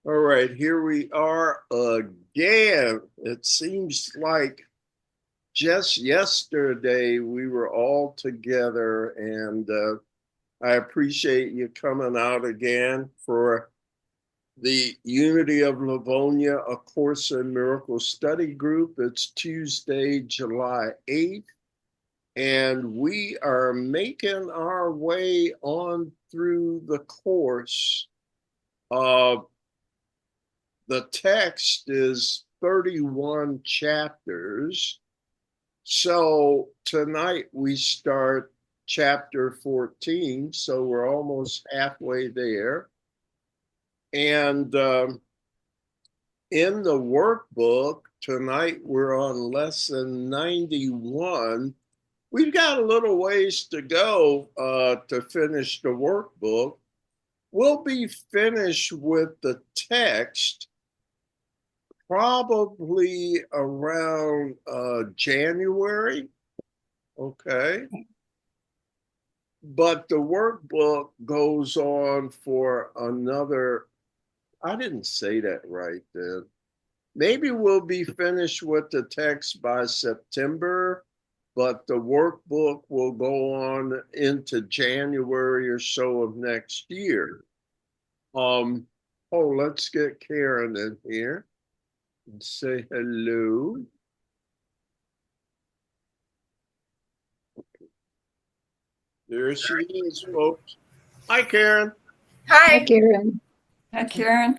All right, here we are again. It seems like just yesterday we were all together, and I appreciate you coming out again for the Unity of Livonia, A Course in Miracles study group. It's Tuesday, July 8th, and we are making our way on through the course. Uh, the text is 31 chapters. So tonight we start chapter 14. So we're almost halfway there. And in the workbook, tonight we're on lesson 91. We've got a little ways to go to finish the workbook. We'll be finished with the text probably around January. Okay. But the workbook goes on for another, I didn't say that right then. Maybe we'll be finished with the text by September, but the workbook will go on into January or so of next year. Let's get Karen in here and say hello. There she is, folks. Hi, Karen. Hi, Hi. Karen. Hi, Karen.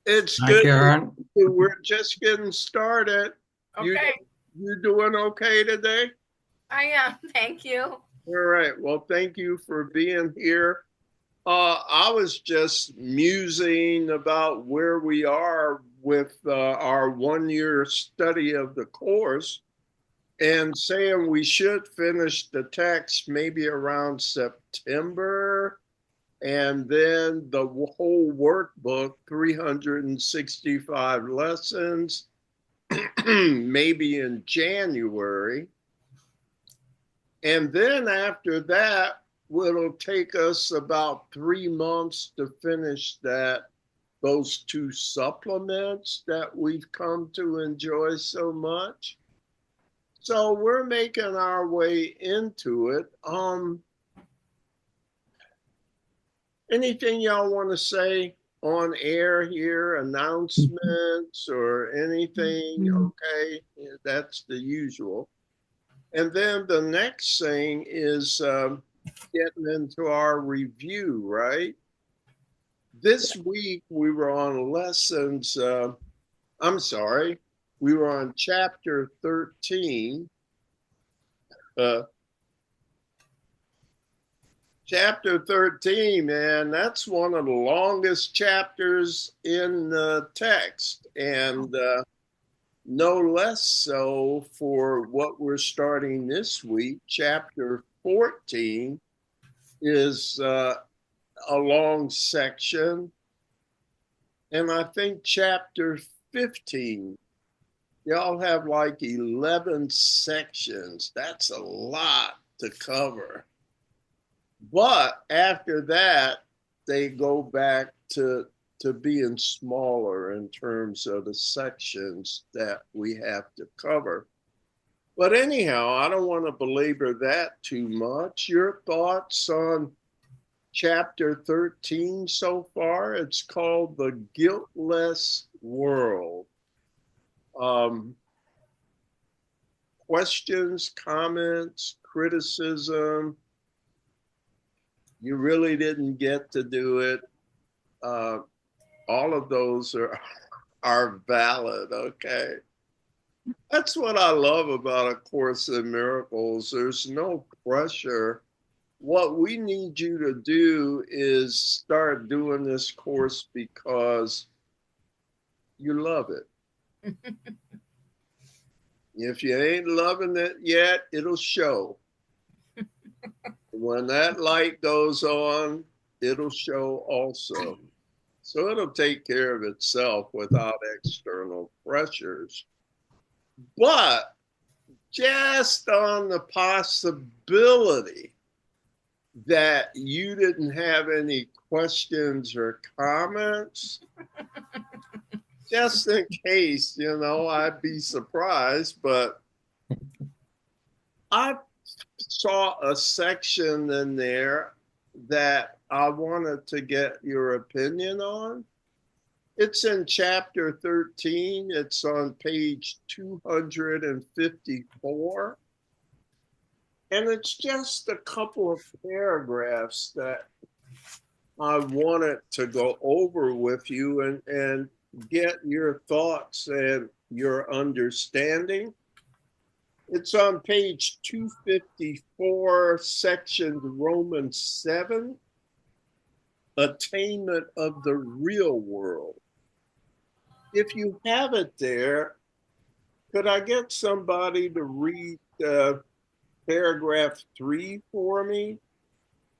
It's Hi, good. Karen. We're just getting started. Okay. You doing okay today? I am. Thank you. All right. Well, thank you for being here. I was just musing about where we are with our 1 year study of the course and saying we should finish the text maybe around September, and then the whole workbook, 365 lessons, maybe in January. And then after that, it'll take us about 3 months to finish those two supplements that we've come to enjoy so much. So we're making our way into it. Anything y'all want to say on air here, announcements or anything? Okay, yeah, that's the usual. And then the next thing is getting into our review, right? This week we were on lessons, we were on chapter 13. Chapter 13, man, that's one of the longest chapters in the text, and no less so for what we're starting this week. Chapter 14 is a long section, and I think chapter 15, y'all have like 11 sections. That's a lot to cover. But after that, they go back to being smaller in terms of the sections that we have to cover. But anyhow, I don't want to belabor that too much. Your thoughts on chapter 13 so far? It's called The Guiltless World. Questions, comments, criticism? You really didn't get to do it. All of those are valid, okay? That's what I love about A Course in Miracles. There's no pressure. What we need you to do is start doing this course because you love it. If you ain't loving it yet, it'll show. When that light goes on, it'll show also. So it'll take care of itself without external pressures. But just on the possibility that you didn't have any questions or comments, just in case, I'd be surprised. But I saw a section in there that I wanted to get your opinion on. It's in chapter 13. It's on page 254. And it's just a couple of paragraphs that I wanted to go over with you and get your thoughts and your understanding. It's on page 254, section Romans 7, attainment of the real world. If you have it there, could I get somebody to read paragraph 3 for me?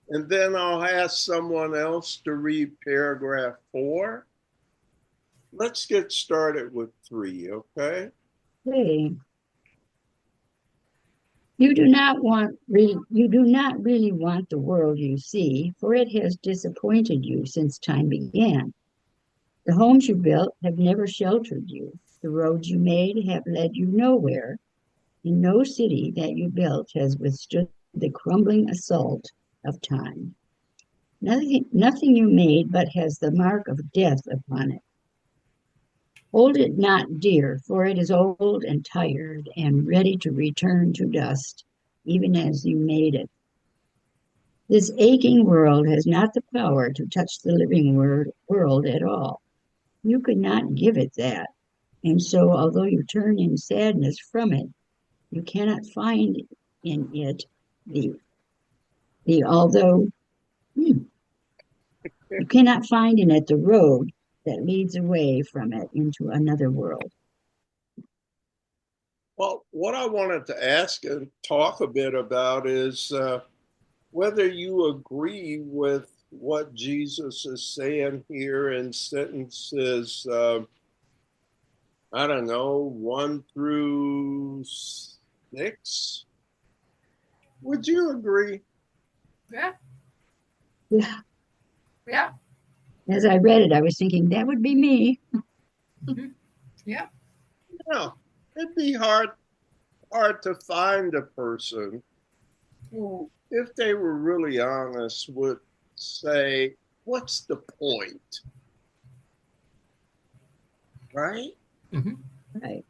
And then I'll ask someone else to read paragraph 4. Let's get started with 3, okay? Hey. You do not really want the world you see, for it has disappointed you since time began. The homes you built have never sheltered you. The roads you made have led you nowhere, and no city that you built has withstood the crumbling assault of time. Nothing you made but has the mark of death upon it. Hold it not dear, for it is old and tired and ready to return to dust, even as you made it. This aching world has not the power to touch the living world at all. You could not give it that. And so, although you turn in sadness from it, you cannot find in it you cannot find in it the road that leads away from it into another world. Well, what I wanted to ask and talk a bit about is whether you agree with what Jesus is saying here in sentences, 1 through 6. Would you agree? Yeah. Yeah. Yeah. As I read it, I was thinking that would be me. Yeah. Yeah. It'd be hard to find a person who, if they were really honest, would say, what's the point? Right? Mm-hmm. Right.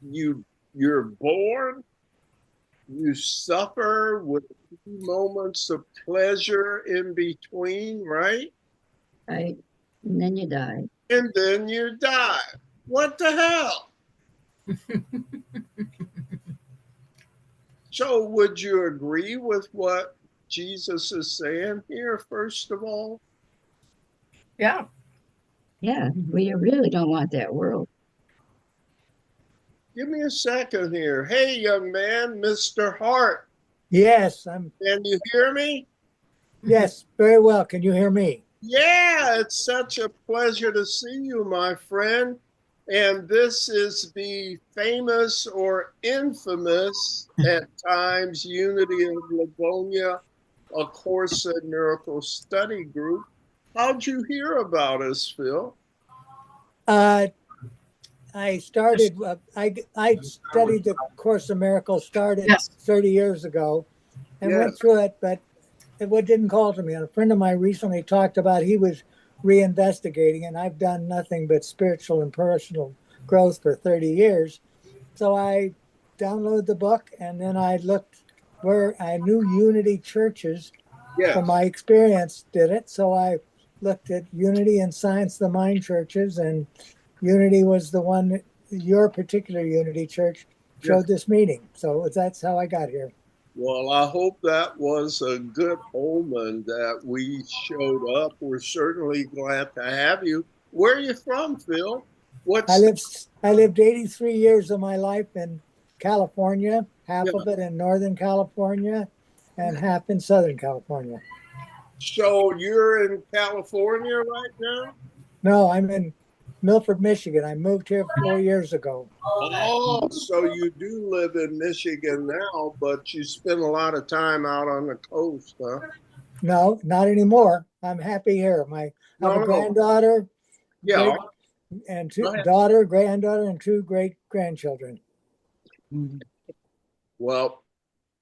You're born, you suffer with a few moments of pleasure in between, right? Right. And then you die. And then you die. What the hell? So would you agree with what Jesus is saying here, first of all? Yeah. Yeah, we really don't want that world. Give me a second here. Hey, young man, Mr. Hart. Yes, Can you hear me? Yes, very well. Can you hear me? Yeah, it's such a pleasure to see you, my friend. And this is the famous or infamous at times Unity of Livonia, A Course in Miracle Study Group. How'd you hear about us, Phil? I started. I studied the Course in Miracles. Started 30 years ago, and went through it, but it didn't call to me. And a friend of mine recently talked about he was reinvestigating, and I've done nothing but spiritual and personal growth for 30 years. So I downloaded the book, and then I looked where I knew Unity churches from my experience did it. So I looked at Unity and Science of the Mind churches, and Unity was the one, your particular Unity church showed this meeting. So that's how I got here. Well, I hope that was a good omen that we showed up. We're certainly glad to have you. Where are you from, Phil? I lived 83 years of my life in California, half of it in Northern California and half in Southern California. So you're in California right now? No, I'm in Milford, Michigan. I moved here 4 years ago. Oh, so you do live in Michigan now, but you spend a lot of time out on the coast, huh? No, not anymore. I'm happy here. I have a granddaughter, Yeah. and granddaughter, and 2 great grandchildren. Well,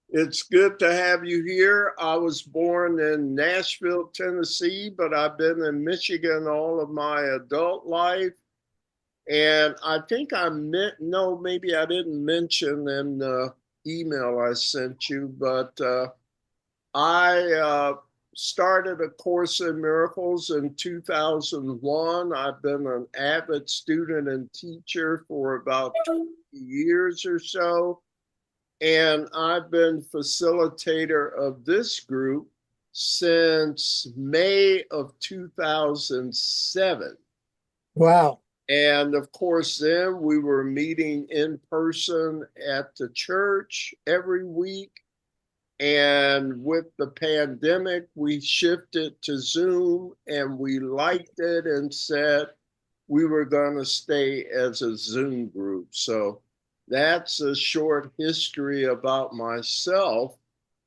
it's good to have you here. I was born in Nashville, Tennessee, but I've been in Michigan all of my adult life. And I think maybe I didn't mention in the email I sent you, but I started A Course in Miracles in 2001. I've been an avid student and teacher for about 20 years or so. And I've been facilitator of this group since May of 2007. Wow. And of course, then we were meeting in person at the church every week. And with the pandemic, we shifted to Zoom, and we liked it and said we were going to stay as a Zoom group. So that's a short history about myself.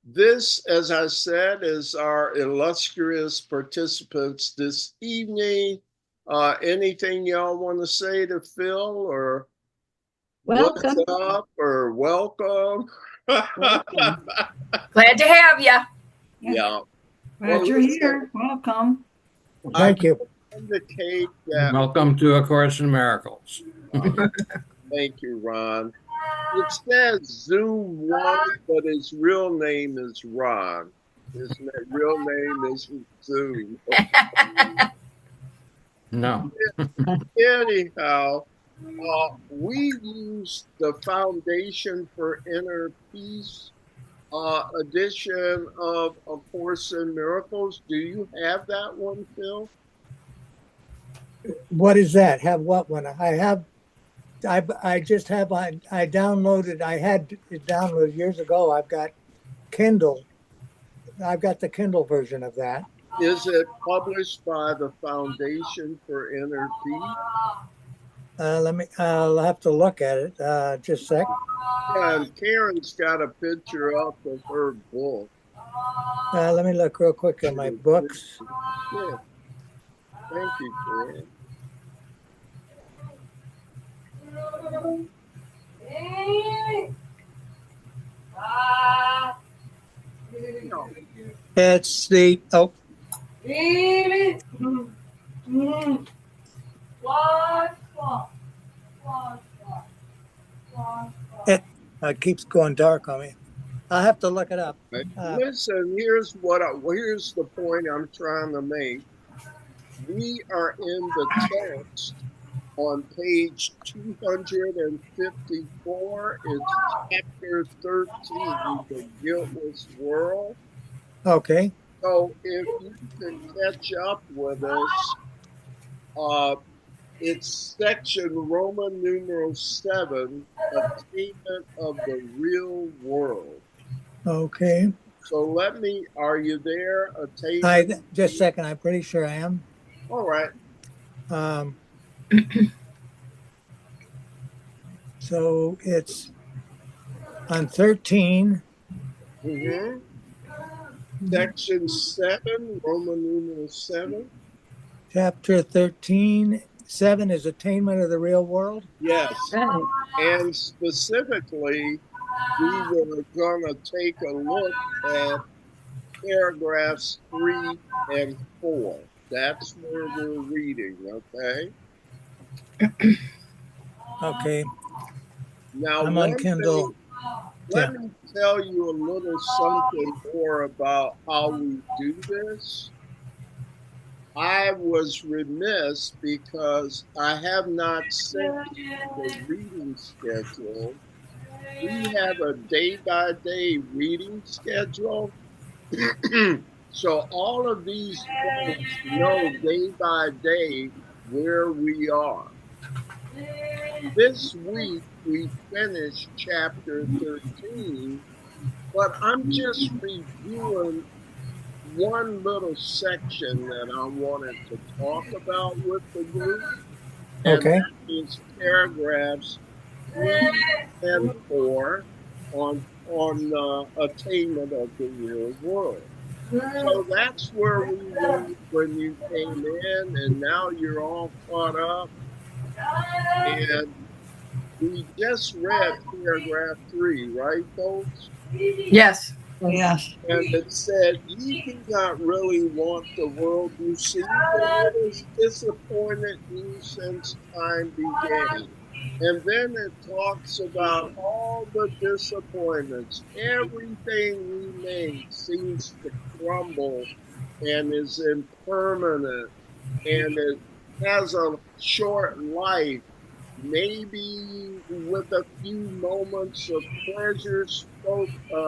This, as I said, is our illustrious participants this evening. Anything y'all want to say to Phil, or welcome. What's up, or welcome? Welcome. Glad to have you. Yeah. Glad you're here. Welcome. Thank you. Indicate that. Welcome to A Course in Miracles. Thank you, Ron. It says Zoom 1, but his real name is Ron. His real name isn't Zoom. No. Anyhow, we use the Foundation for Inner Peace edition of A Course in Miracles. Do you have that one, Phil? What is that? Have what one? I just have, I downloaded, I had it downloaded years ago. I've got Kindle. I've got the Kindle version of that. Is it published by the Foundation for Inner Peace? I'll have to look at it. Just a sec. Yeah, and Karen's got a picture up of her book. Let me look real quick at my books. Yeah. Thank you, Karen. It's the, it keeps going dark on me. I'll have to look it up. Listen, here's the point I'm trying to make. We are in the text on page 254. It's chapter 13, The Guiltless World. Okay. So if you can catch up with us, it's section Roman numeral 7, Attainment of the Real World. Okay. So are you there? Attainment. Just a second. I'm pretty sure I am. All right. So it's on 13. Mm-hmm. Section 7, Roman numeral 7. Chapter 13, 7 is attainment of the real world. Yes. Right. And specifically, we were going to take a look at paragraphs 3 and 4. That's where we're reading, okay? Okay. Now, I'm on Kindle. Let me tell you a little something more about how we do this. I was remiss because I have not sent the reading schedule. We have a day-by-day reading schedule. So all of these folks know day-by-day where we are. This week, we finished chapter 13, but I'm just reviewing one little section that I wanted to talk about with the group. Okay. And that is paragraphs 3 and 4 on attainment of the real world. So that's where we were when you came in, and now you're all caught up. And we just read paragraph 3, right, folks? Yes. Yes. And it said, "Ye do not really want the world you see, for it has disappointed you since time began." And then it talks about all the disappointments. Everything we made seems to crumble and is impermanent, and it has a short life, maybe with a few moments of pleasure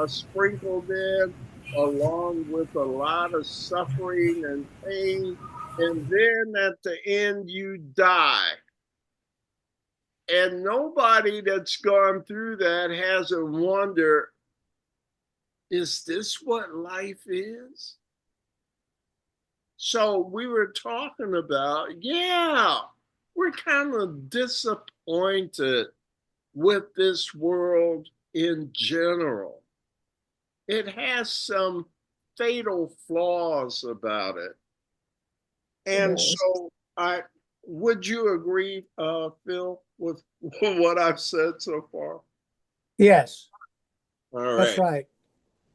sprinkled in, along with a lot of suffering and pain. And then at the end, you die. And nobody that's gone through that hasn't wondered, is this what life is? So we were talking about, yeah, we're kind of disappointed with this world in general. It has some fatal flaws about it. And Yes. so would you agree, Phil, with what I've said so far? Yes, All that's right. right.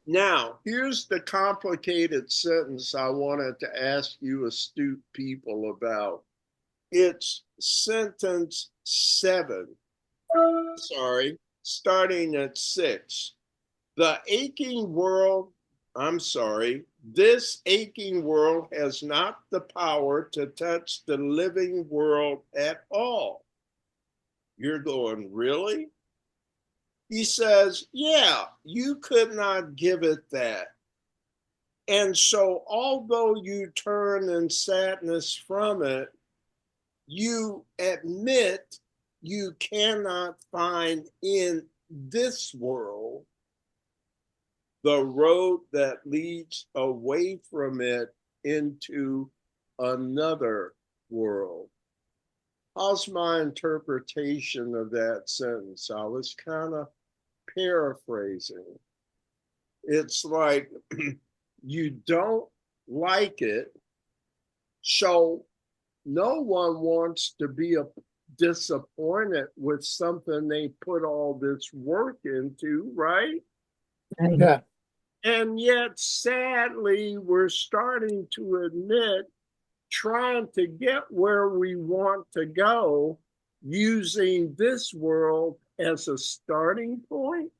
Now, here's the complicated sentence I wanted to ask you astute people about. It's sentence 7. Sorry, starting at 6. The aching world, this aching world has not the power to touch the living world at all. You're going, really? He says, yeah, you could not give it that. And so, although you turn in sadness from it, you admit you cannot find in this world the road that leads away from it into another world. How's my interpretation of that sentence? I was kind of paraphrasing. It's like you don't like it, so no one wants to be disappointed with something they put all this work into, right? Right. Yeah. And yet, sadly, we're starting to admit trying to get where we want to go using this world as a starting point,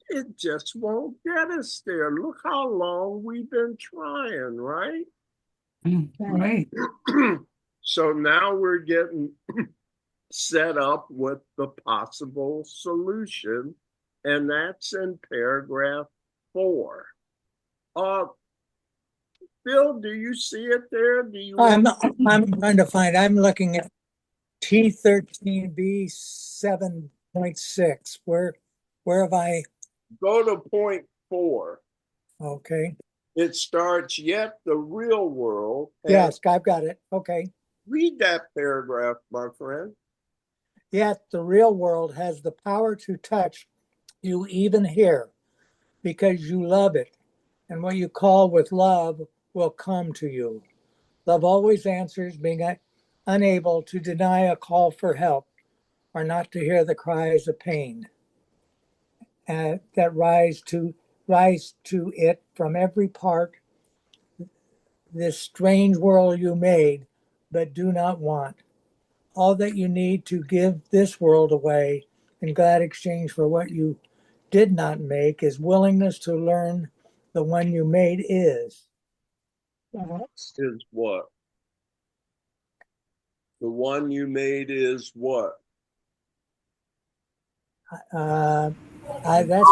it just won't get us there. Look how long we've been trying, right? Right. So now we're getting set up with the possible solution, and that's in paragraph 4. Phil, do you see it there? Do you I'm trying to find, I'm looking at T13B 7.6. Where have I? go to point 4? Okay. It starts, yet the real world. Yes, I've got it. Okay. Read that paragraph, my friend. Yet the real world has the power to touch you even here because you love it. And what you call with love will come to you. Love always answers, being unable to deny a call for help or not to hear the cries of pain that rise to it from every part. This strange world you made, but do not want. All that you need to give this world away in glad exchange for what you did not make is willingness to learn the one you made is. Is what? The one you made is what? That's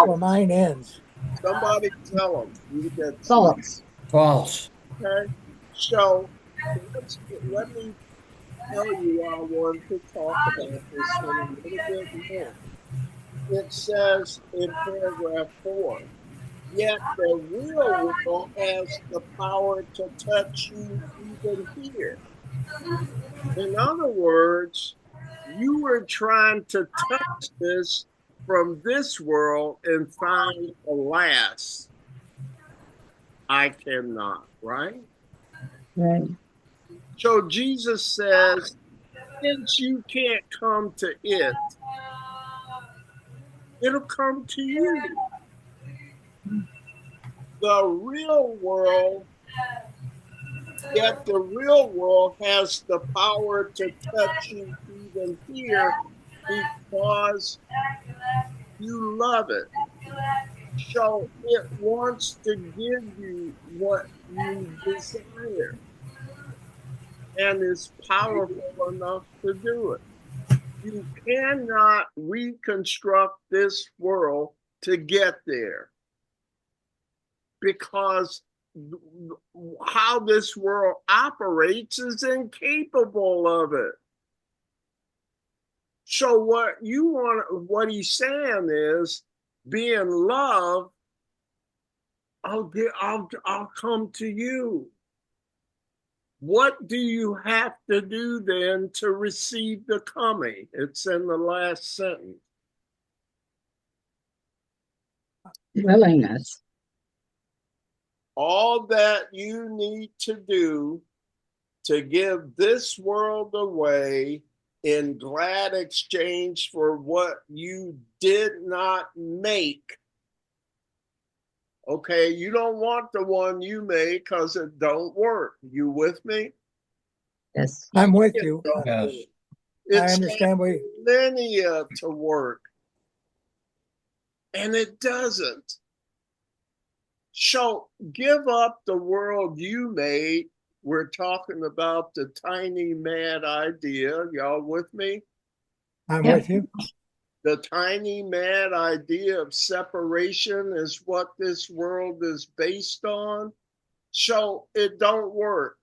where mine ends. Somebody tell them. You get False. False. okay. So let me tell you, I want to talk about this one a little bit more. It says in paragraph 4, yet the real world has the power to touch you even here. In other words, you were trying to touch this from this world and find a last, I cannot, right? Right. So Jesus says, since you can't come to it, it'll come to you. The real world, yet the real world has the power to touch you even here because you love it. So it wants to give you what you desire and is powerful enough to do it. You cannot reconstruct this world to get there because how this world operates is incapable of it. So what he's saying is, be in love, I'll come to you. What do you have to do then to receive the coming? It's in the last sentence. Willingness. All that you need to do to give this world away in glad exchange for what you did not make. Okay, you don't want the one you made because it don't work. You with me? Yes. I'm with you. Yes. I understand It's millennia to work, and it doesn't. So give up the world you made. We're talking about the tiny mad idea. Y'all with me? I'm Yeah. with you. The tiny mad idea of separation is what this world is based on. So it don't work.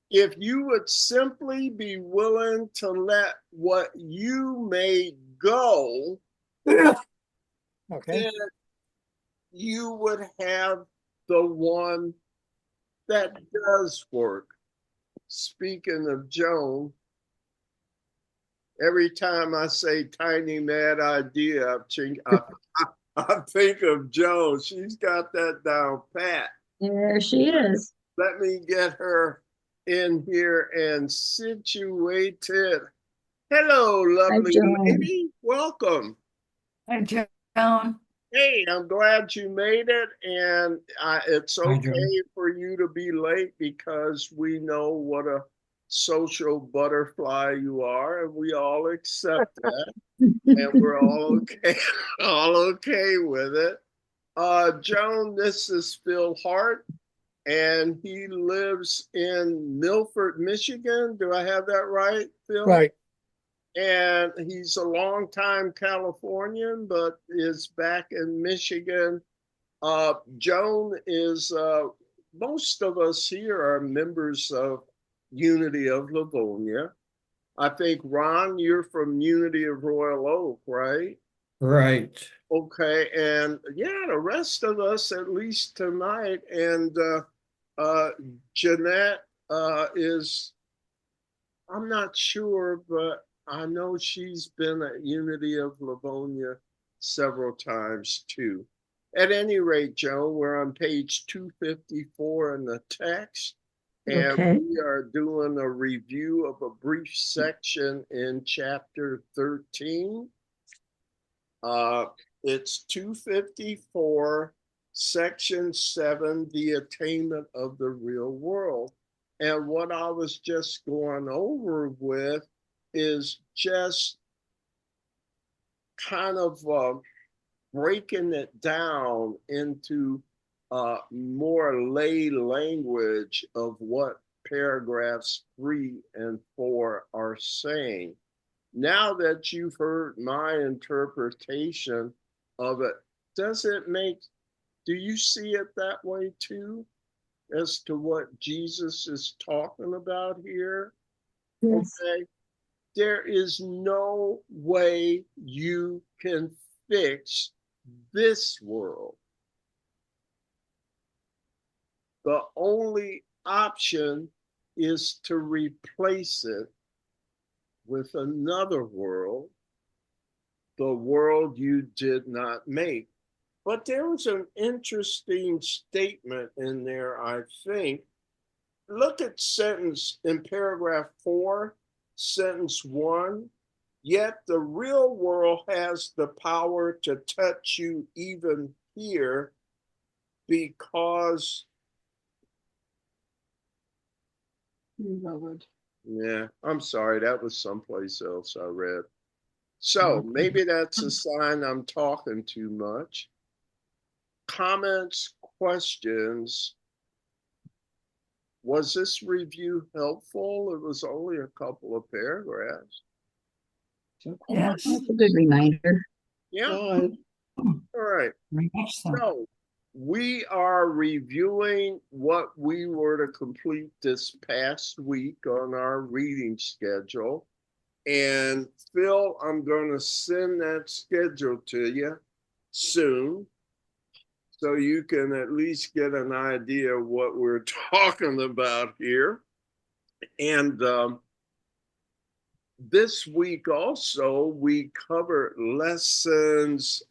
If you would simply be willing to let what you made go, Okay. then you would have the one that does work. Speaking of Joan, every time I say tiny mad idea, I think of Joan. She's got that down pat. There she is. Let me get her in here and situated. Hello, Hi, lovely Joan. lady. Welcome. Hi, Joan. Hey, I'm glad you made it, and it's Hi, okay Joan. for you to be late because we know what a social butterfly you are, and we all accept that, and we're all okay, all okay with it. Joan, this is Phil Hart, and he lives in Milford, Michigan. Do I have that right, Phil? Right. And he's a longtime Californian, but is back in Michigan. Joan is, most of us here are members of Unity of Livonia. I think, Ron, you're from Unity of Royal Oak, right? Right. Okay, and yeah, the rest of us, at least tonight, and Jeanette is, I'm not sure, but I know she's been at Unity of Livonia several times too. At any rate, Joe, we're on page 254 in the text, and Okay. we are doing a review of a brief section in chapter 13. It's 254, section 7, the attainment of the real world. And what I was just going over with is just kind of breaking it down into more lay language of what paragraphs 3 and 4 are saying. Now that you've heard my interpretation of it, do you see it that way too, as to what Jesus is talking about here? Yes. Okay. There is no way you can fix this world. The only option is to replace it with another world, the world you did not make. But there was an interesting statement in there, I think. Look at sentence in paragraph 4, sentence 1. Yet the real world has the power to touch you even here because. Yeah, I'm sorry. That was someplace else I read. So maybe that's a sign I'm talking too much. Comments, questions. Was this review helpful? It was only a couple of paragraphs. Yes. That's a good reminder. Yeah. All right. Very much so. So we are reviewing what we were to complete this past week on our reading schedule. And Phil, I'm going to send that schedule to you soon, so you can at least get an idea of what we're talking about here. And this week also, we covered lessons.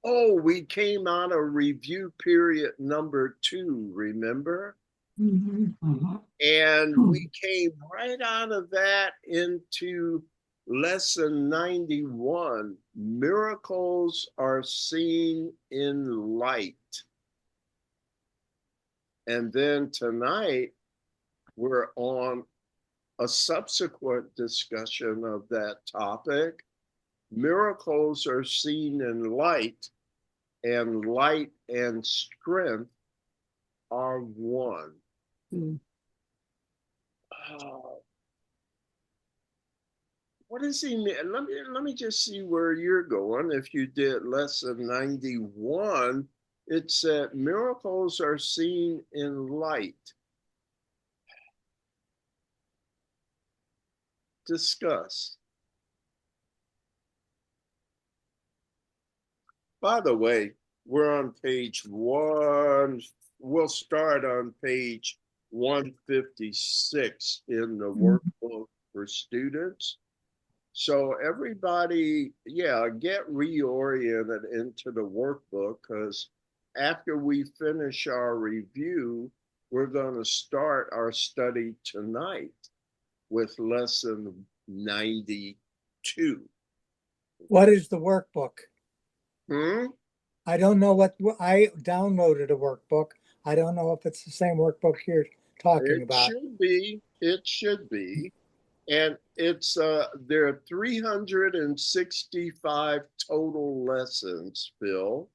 We came out of review period number 2, remember? And we came right out of that into lesson 91. Miracles are seen in light. And then tonight, we're on a subsequent discussion of that topic. Miracles are seen in light, and light and strength are one. What does he mean? Let me just see where you're going. If you did lesson 91, it said miracles are seen in light. Discuss. By the way, we're on page 1. We'll start on page 156 in the workbook for students. So everybody, get reoriented into the workbook, because after we finish our review, we're going to start our study tonight with lesson 92. What is the workbook? I don't know what, I downloaded a workbook. I don't know if it's the same workbook you're talking about. It should be. And it's there are 365 total lessons, Phil.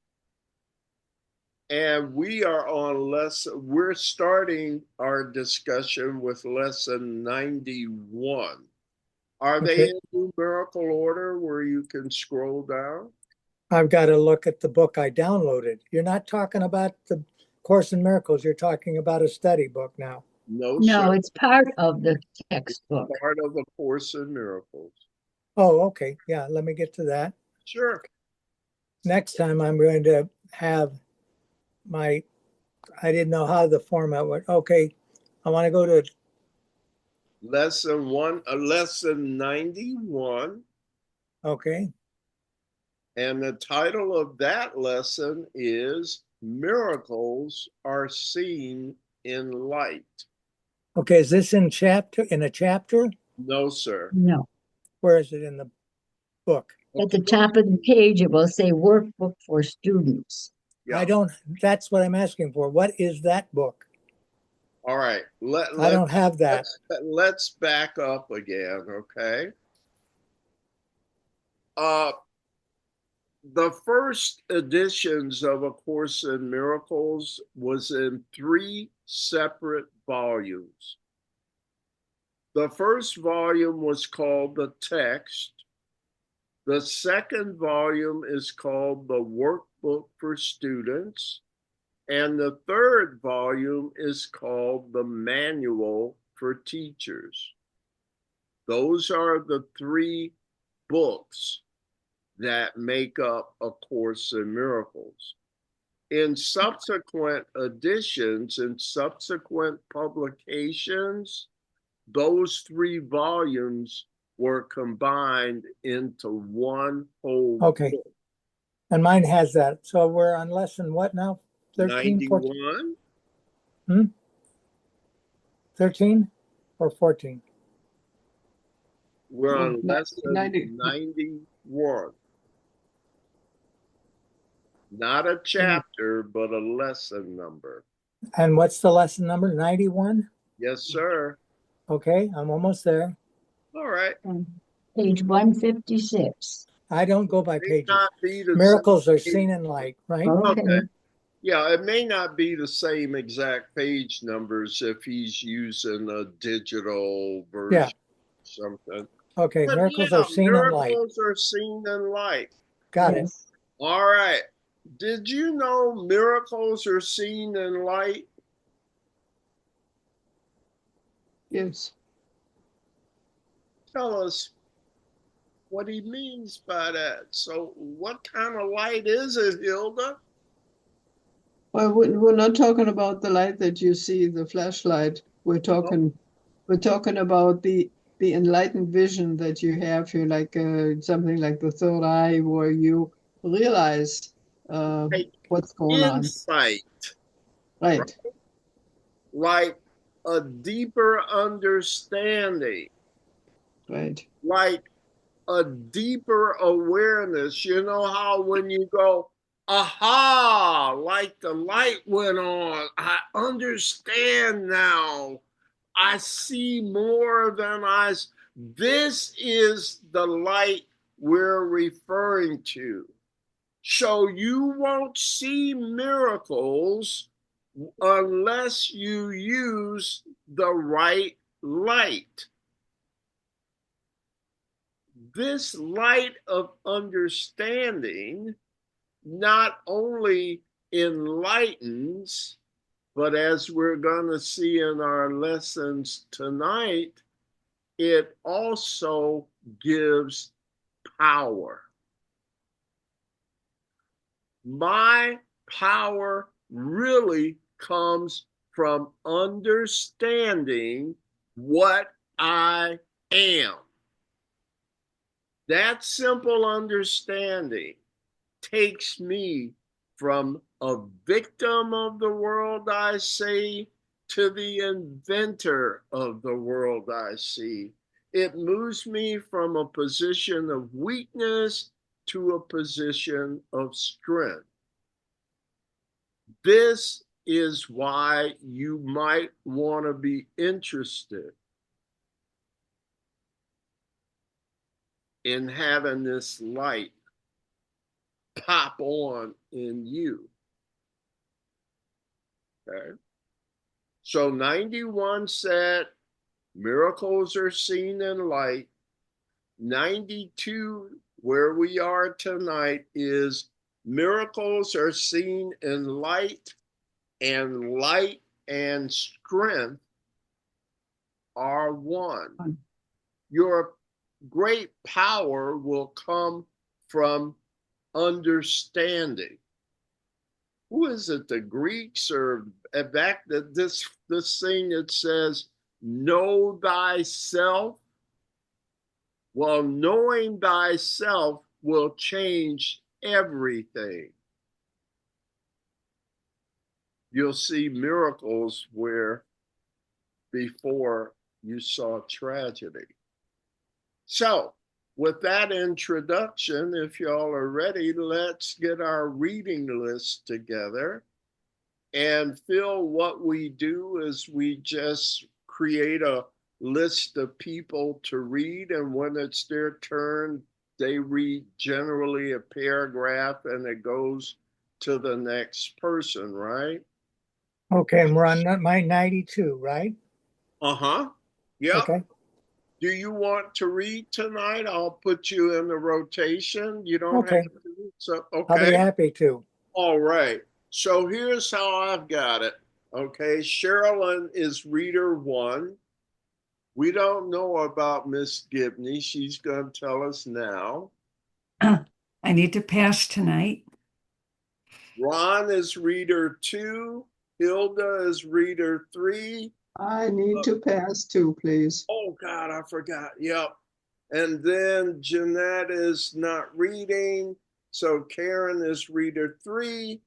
And we're starting our discussion with lesson 91. Are they in numerical order where you can scroll down? I've got to look at the book I downloaded. You're not talking about the Course in Miracles. You're talking about a study book now. No, No, it's part of the textbook. Part of the Course in Miracles. Oh, okay. Yeah, let me get to that. Sure. Next time I'm going to have I didn't know how the format went. Okay, I want to go to lesson 91. Okay. And the title of that lesson is Miracles Are Seen in Light. Okay, is this in a chapter? No, sir. No. Where is it in the book? At the top of the page, it will say workbook for students. Yeah. That's what I'm asking for. What is that book? All right. I don't have that. Let's back up again, okay? The first editions of A Course in Miracles was in 3 separate volumes. The first volume was called The Text. The second volume is called The Workbook for Students. And the third volume is called The Manual for Teachers. Those are the 3 books that make up A Course in Miracles. In subsequent editions and subsequent publications, those 3 volumes were combined into one whole Okay. book. And mine has that. So we're on lesson what now? 13, 14? 91. 13 or 14? We're on No, lesson 90. 91. Not a chapter, but a lesson number. And what's the lesson number? 91? Yes, sir. Okay, I'm almost there. All right. Page 156. I don't go by May pages. not be the Miracles same are page. seen in light, right? Okay. Okay. Yeah, it may not be the same exact page numbers if he's using a digital version Yeah. or something. Okay, But miracles yeah, are seen in light. miracles are seen in light. Got it. Yes. All right. Did you know miracles are seen in light? Yes. Tell us what he means by that. So, what kind of light is it, Hilda? Well, we're not talking about the light that you see, the flashlight. We're talking about the enlightened vision that you have here, like something like the third eye, where you realize Like what's going on. insight, Right. like a deeper understanding, Right. like a deeper awareness. You know how when you go, aha, like the light went on, I understand now. I see more than this is the light we're referring to. So you won't see miracles unless you use the right light. This light of understanding not only enlightens, but as we're going to see in our lessons tonight, it also gives power. My power really comes from understanding what I am. That simple understanding takes me from a victim of the world I see to the inventor of the world I see. It moves me from a position of weakness to a position of strength. This is why you might want to be interested in having this light pop on in you. Okay. So 91 said miracles are seen in light. 92, where we are tonight, is miracles are seen in light and strength are one. Your great power will come from understanding. Who is it? The Greeks or back that this thing that says, know thyself. Well, knowing thyself will change everything. You'll see miracles where before you saw tragedy. So, with that introduction, if y'all are ready, let's get our reading list together. And Phil, what we do is we just create a list of people to read, and when it's their turn, they read generally a paragraph and it goes to the next person, right? Okay, and we're on my 92, right? Uh-huh. Yeah. Okay. Do you want to read tonight? I'll put you in the rotation. You don't Okay. have to. So, I'll okay. be happy to. All right. So here's how I've got it. Okay. Sherilyn is reader 1. We don't know about Miss Gibney. She's going to tell us now. I need to pass tonight. Ron is reader 2. Hilda is reader 3. I need to pass too, please. Oh, God, I forgot. Yep. And then Jeanette is not reading. So Karen is reader 3.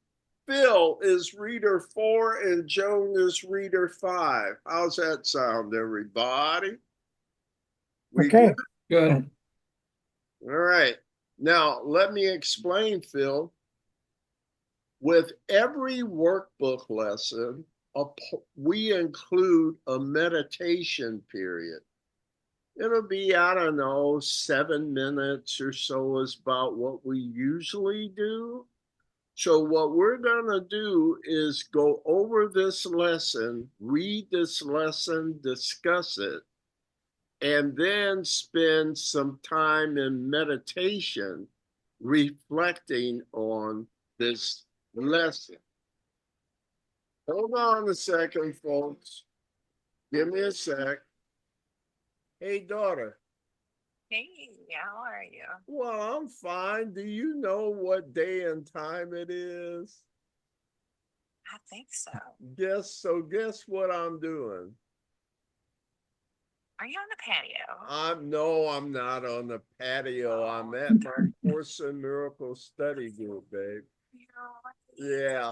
Phil is reader 4 and Joan is reader 5. How's that sound, everybody? We Okay. Good. All right. Now, let me explain, Phil. With every workbook lesson, we include a meditation period. It'll be, I don't know, 7 minutes or so is about what we usually do. So what we're going to do is go over this lesson, read this lesson, discuss it, and then spend some time in meditation reflecting on this lesson. Hold on a second, folks. Give me a sec. Hey, daughter. Hey, how are you? Well, I'm fine. Do you know what day and time it is? I think so. Guess what I'm doing? Are you on the patio? No, I'm not on the patio. I'm at my Course in Miracles study group, babe. Yeah,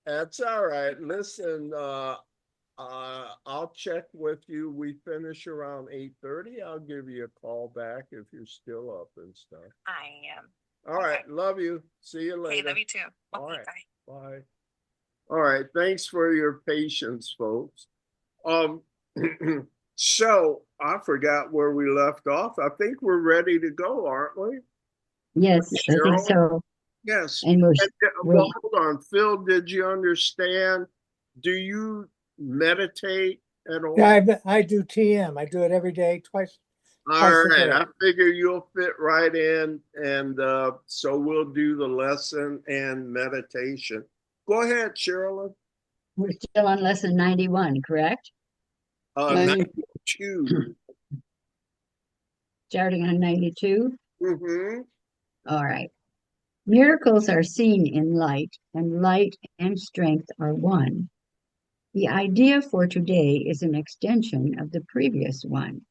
that's all right. Listen, I'll check with you. We finish around 8:30. I'll give you a call back if you're still up and stuff. I am. All right, love you. See you later. Hey, love you too. All Okay, right, bye. bye. All right, thanks for your patience, folks. So I forgot where we left off. I think we're ready to go, aren't we? Yes, I think Cheryl? so. Yes. And Well, hold on, Phil. Did you understand? Do you meditate at all? Yeah, I do TM. I do it every day, twice All a right, day. I figure you'll fit right in, and so we'll do the lesson and meditation. Go ahead, Sherilyn. We're still on lesson 91, correct? 92. Starting on 92? Mm-hmm. All right. Miracles are seen in light, and light and strength are one. The idea for today is an extension of the previous one.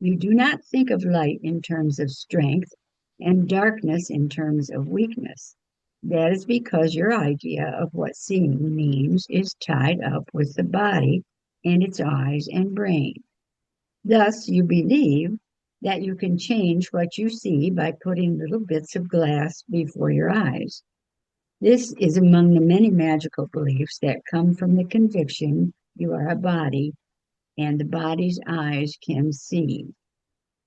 You do not think of light in terms of strength and darkness in terms of weakness. That is because your idea of what seeing means is tied up with the body and its eyes and brain. Thus, you believe that you can change what you see by putting little bits of glass before your eyes. This is among the many magical beliefs that come from the conviction you are a body and the body's eyes can see.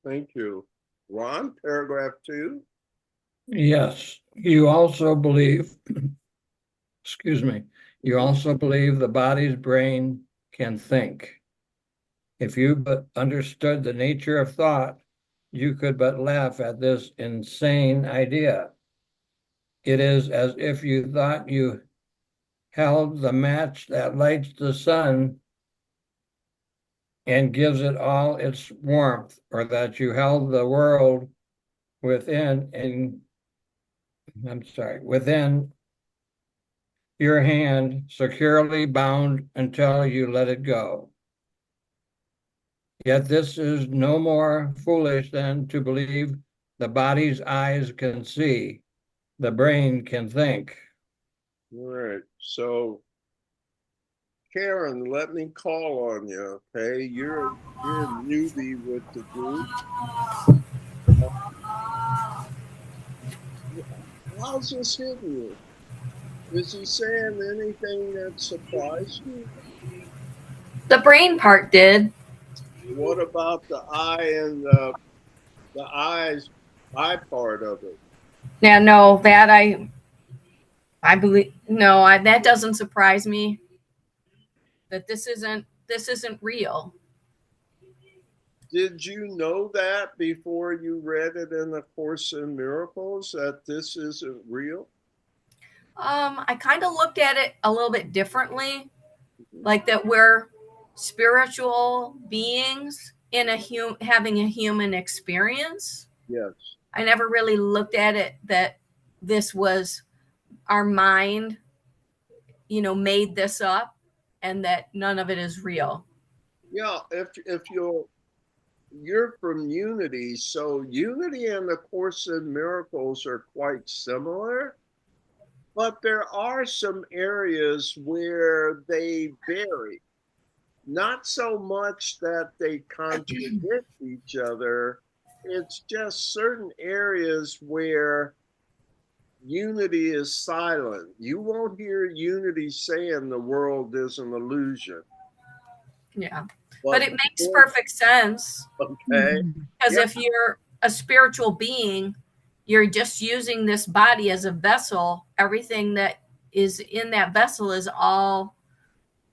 Thank you. Ron, paragraph 2. Yes. You also believe, excuse me, you also believe the body's brain can think. If you but understood the nature of thought, you could but laugh at this insane idea. It is as if you thought you held the match that lights the sun and gives it all its warmth, or that you held the world within your hand, securely bound until you let it go. Yet this is no more foolish than to believe the body's eyes can see, the brain can think. All right. So, Karen, let me call on you. Okay, you're a newbie with the group. How's this hitting you? Is he saying anything that surprised you? The brain part did. What about the eye and the eye part of it? Yeah, no, that I believe no, that doesn't surprise me. That this isn't real. Did you know that before you read it in the Course in Miracles that this isn't real? I kind of looked at it a little bit differently, like that we're spiritual beings in having a human experience. Yes. I never really looked at it that this was our mind, made this up and that none of it is real. Yeah, if you'll you're from Unity, so Unity and the Course in Miracles are quite similar, but there are some areas where they vary. Not so much that they contradict each other, it's just certain areas where Unity is silent. You won't hear Unity saying the world is an illusion. Yeah. But it makes perfect sense. Okay. Because if you're a spiritual being, you're just using this body as a vessel. Everything that is in that vessel is all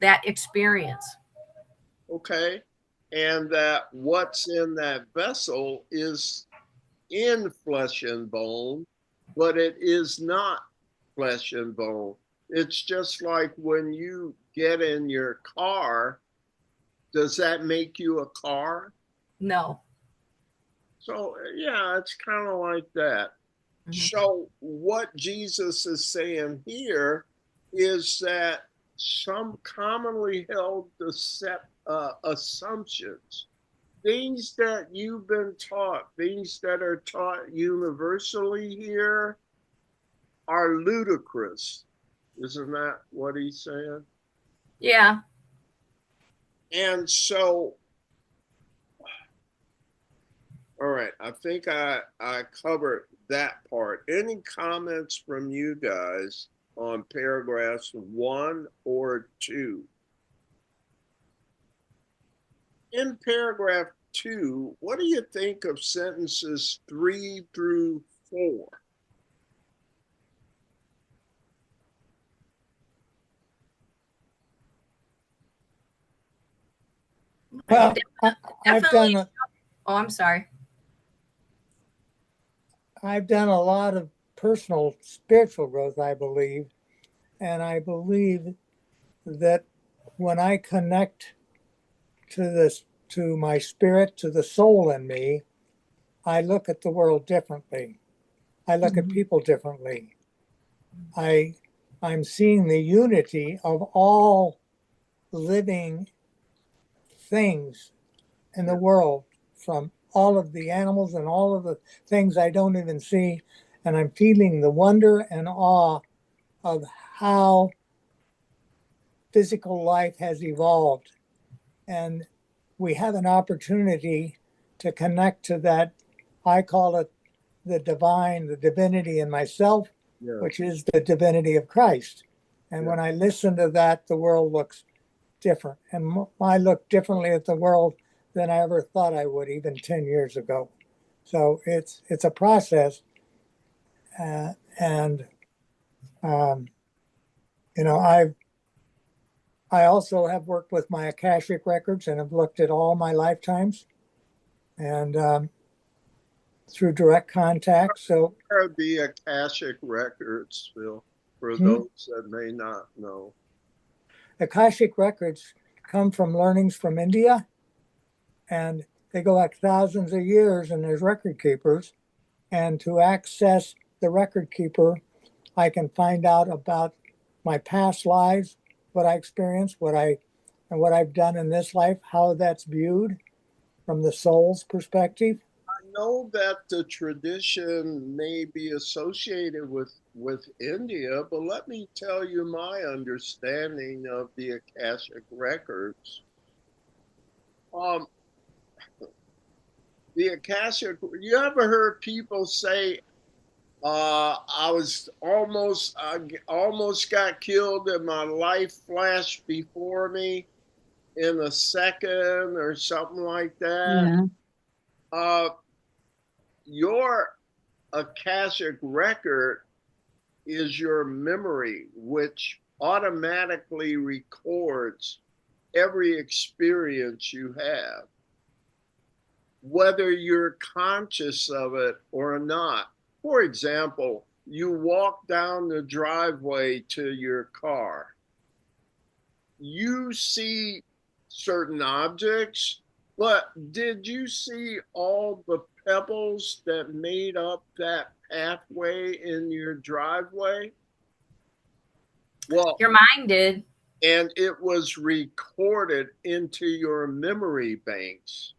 that experience. Okay. And that what's in that vessel is in flesh and bone, but it is not flesh and bone. It's just like when you get in your car, does that make you a car? No. So, yeah, it's kind of like that. Mm-hmm. So, what Jesus is saying here is that some commonly held assumptions, things that you've been taught, things that are taught universally here, are ludicrous. Isn't that what he's saying? Yeah. And so, all right, I think I covered that part. Any comments from you guys on paragraphs 1 or 2? In paragraph 2, what do you think of sentences 3 through 4? Well, I've done I'm sorry. I've done a lot of personal spiritual growth, I believe. And I believe that when I connect to my spirit, to the soul in me, I look at the world differently. I look at people differently. I'm seeing the unity of all living things in the world, from all of the animals and all of the things I don't even see. And I'm feeling the wonder and awe of how physical life has evolved. And we have an opportunity to connect to that. I call it the divine, the divinity in myself, which is the divinity of Christ. And when I listen to that, the world looks different. And I look differently at the world than I ever thought I would, even 10 years ago. So it's a process. You know, I also have worked with my Akashic records and have looked at all my lifetimes, and through direct contact. So what are the Akashic records, Phil, for those that may not know? Akashic records come from learnings from India, and they go back thousands of years, and there's record keepers. And to access the record keeper, I can find out about my past lives, what I experienced, what I've done in this life, how that's viewed from the soul's perspective. I know that the tradition may be associated with India, but let me tell you my understanding of the Akashic records. The Akashic, you ever heard people say, I was almost got killed and my life flashed before me in a second or something like that? Yeah. Your Akashic record is your memory, which automatically records every experience you have, whether you're conscious of it or not. For example, you walk down the driveway to your car. You see certain objects, but did you see all the pebbles that made up that pathway in your driveway? Well, your mind did. And it was recorded into your memory banks.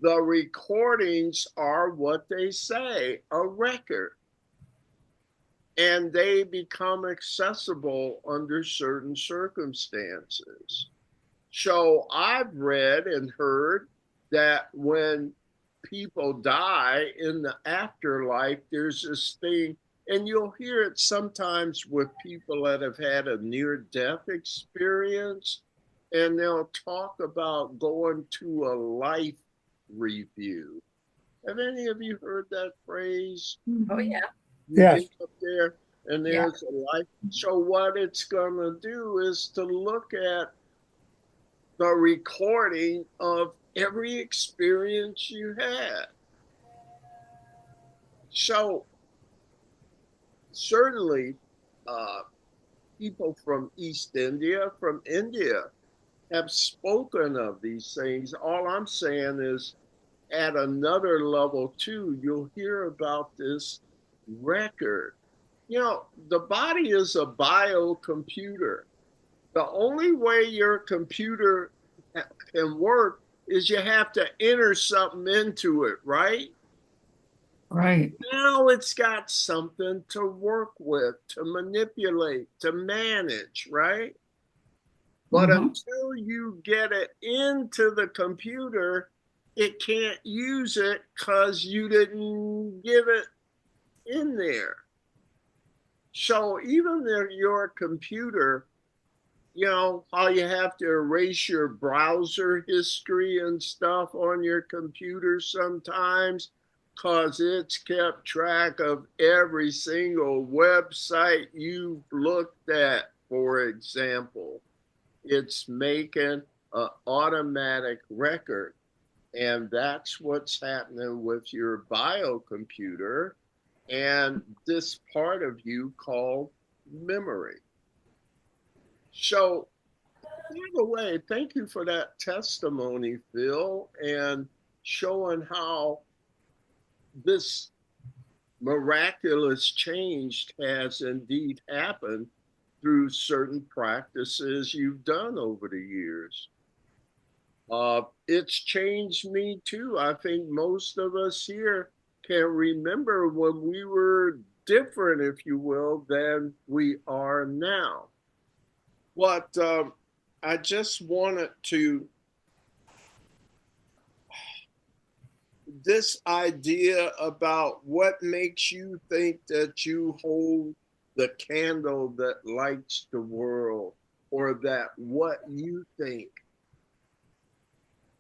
the recordings are what they say, a record. And they become accessible under certain circumstances. So I've read and heard that when people die in the afterlife, there's this thing, and you'll hear it sometimes with people that have had a near-death experience, and they'll talk about going to a life review. Have any of you heard that phrase? Oh, yeah. You Yes. get up there and there's a life. So what it's going to do is to look at the recording of every experience you had. So certainly people from East India, from India, have spoken of these things. All I'm saying is at another level too, you'll hear about this record. You know, the body is a biocomputer. The only way your computer can work is you have to enter something into it, right? Right. Now it's got something to work with, to manipulate, to manage, right? But until you get it into the computer, it can't use it because you didn't give it in there. So even your computer, you know, how you have to erase your browser history and stuff on your computer sometimes because it's kept track of every single website you've looked at, for example. It's making an automatic record. And that's what's happening with your biocomputer and this part of you called memory. So, by the way, thank you for that testimony, Phil, and showing how this miraculous change has indeed happened through certain practices you've done over the years. It's changed me too. I think most of us here can remember when we were different, if you will, than we are now. But I just wanted to, this idea about what makes you think that you hold the candle that lights the world, or that what you think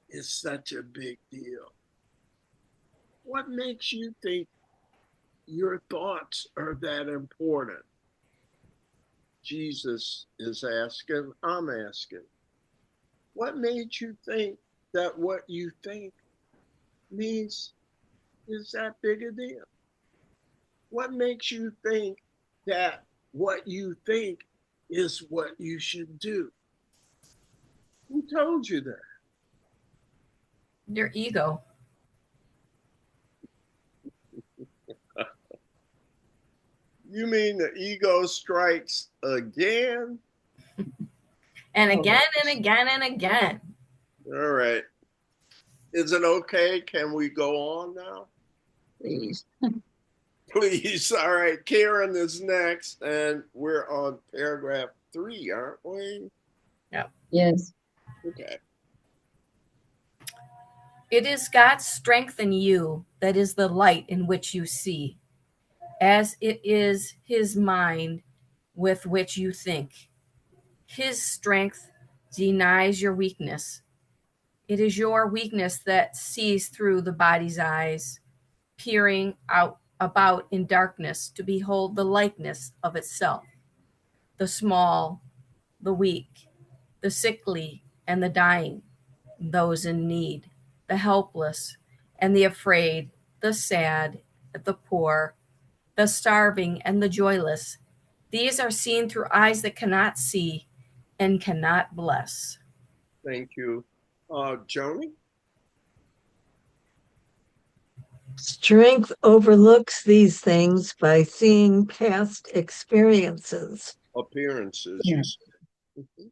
is such a big deal. What makes you think your thoughts are that important? Jesus is asking, I'm asking. What made you think that what you think means is that big a deal? What makes you think that what you think is what you should do? Who told you that? Your ego. You mean the ego strikes again? And again and again and again. All right. Is it okay? Can we go on now? Please. Please. All right. Karen is next, and we're on paragraph 3, aren't we? Yeah. Yes. Okay. It is God's strength in you that is the light in which you see, as it is his mind with which you think. His strength denies your weakness. It is your weakness that sees through the body's eyes, peering out about in darkness to behold the likeness of itself, the small, the weak, the sickly and the dying, those in need, the helpless and the afraid, the sad, the poor, the starving and the joyless. These are seen through eyes that cannot see and cannot bless. Thank you. Joni? Strength overlooks these things by seeing past experiences. Appearances. Yeah. Mm-hmm.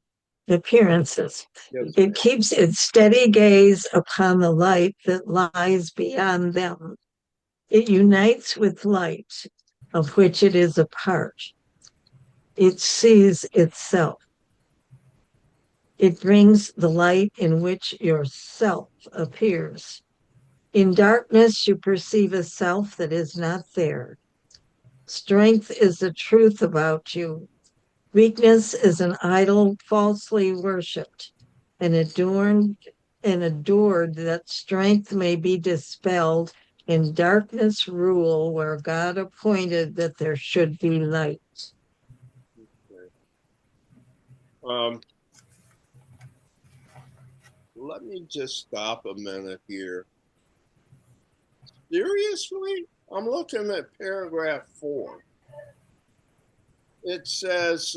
appearances. Yes, It keeps its steady gaze upon the light that lies beyond them. It unites with light, of which it is a part. It sees itself. It brings the light in which yourself appears. In darkness, you perceive a self that is not there. Strength is the truth about you. Weakness is an idol falsely worshipped and adored that strength may be dispelled and darkness rule where God appointed that there should be light. Let me just stop a minute here. Seriously? I'm looking at paragraph 4. It says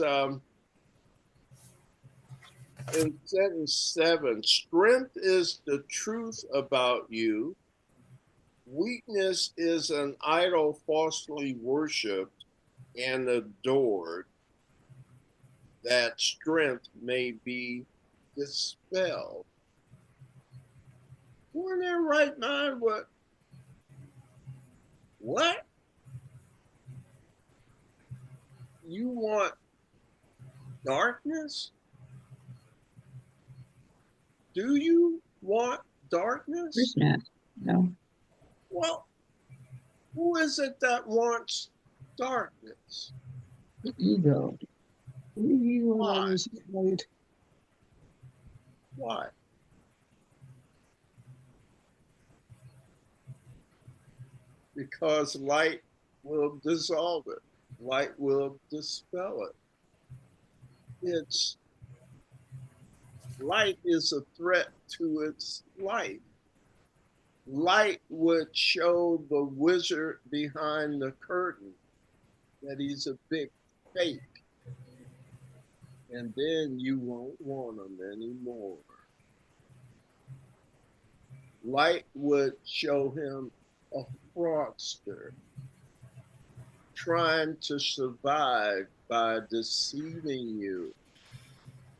in sentence 7, strength is the truth about you. Weakness is an idol falsely worshipped and adored, that strength may be dispelled. Who in their right mind would? What? You want darkness? Do you want darkness? Of course not. No. Well, who is it that wants darkness? The ego. You Why? always light. Why? Because light will dissolve it. Light will dispel it. It's light is a threat to its light. Light would show the wizard behind the curtain that he's a big fake. And then you won't want him anymore. Light would show him a fraudster trying to survive by deceiving you.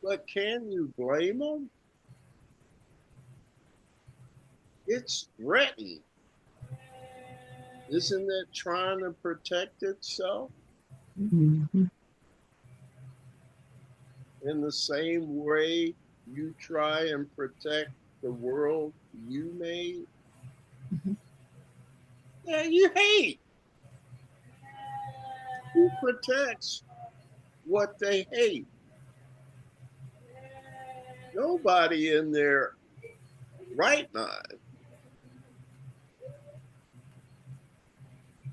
But can you blame him? It's threatened. Isn't it trying to protect itself? Mm-hmm. In the same way you try and protect the world you made? Mm-hmm. Yeah, you hate. Who protects what they hate? Nobody in their right mind.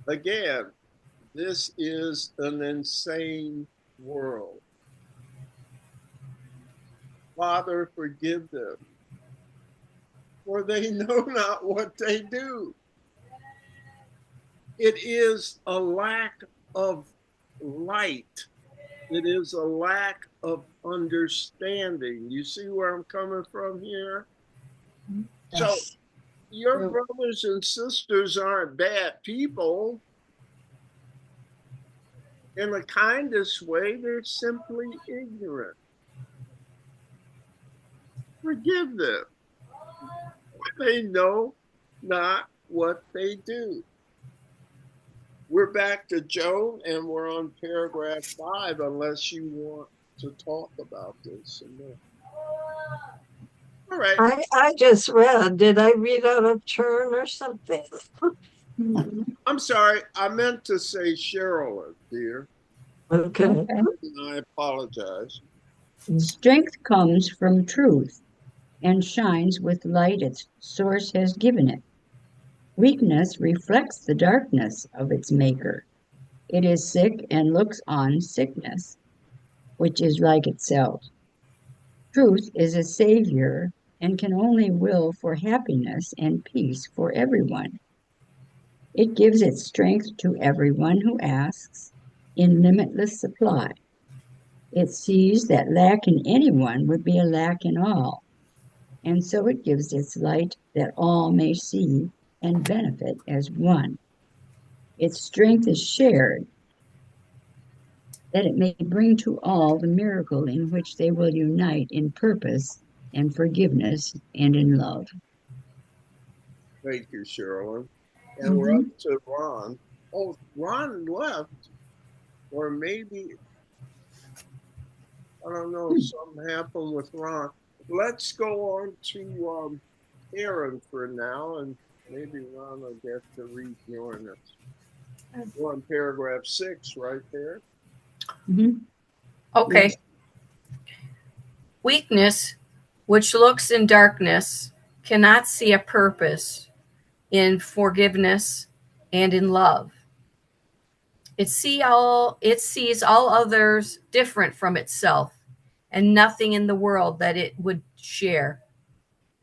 Again, this is an insane world. Father, forgive them, for they know not what they do. It is a lack of light. It is a lack of understanding. You see where I'm coming from here? Yes. So your brothers and sisters aren't bad people. In the kindest way, they're simply ignorant. Forgive them. They know not what they do. We're back to Joan, and we're on paragraph 5, unless you want to talk about this some more. All right. I just read. Did I read out of turn or something? I'm sorry. I meant to say Cheryl, dear. Okay. Okay. I apologize. Strength comes from truth and shines with light its source has given it. Weakness reflects the darkness of its maker. It is sick and looks on sickness, which is like itself. Truth is a savior and can only will for happiness and peace for everyone. It gives its strength to everyone who asks in limitless supply. It sees that lack in anyone would be a lack in all, and so it gives its light that all may see and benefit as one. Its strength is shared. that it may bring to all the miracle in which they will unite in purpose and forgiveness and in love. Thank you, Sherilyn. And we're up to Ron. Oh, Ron left, or maybe, I don't know, something happened with Ron. Let's go on to Aaron for now, and maybe Ron will get to rejoin us. We're on paragraph 6 right there. Okay. Yes. Weakness, which looks in darkness, cannot see a purpose in forgiveness and in love. It sees all others different from itself, and nothing in the world that it would share.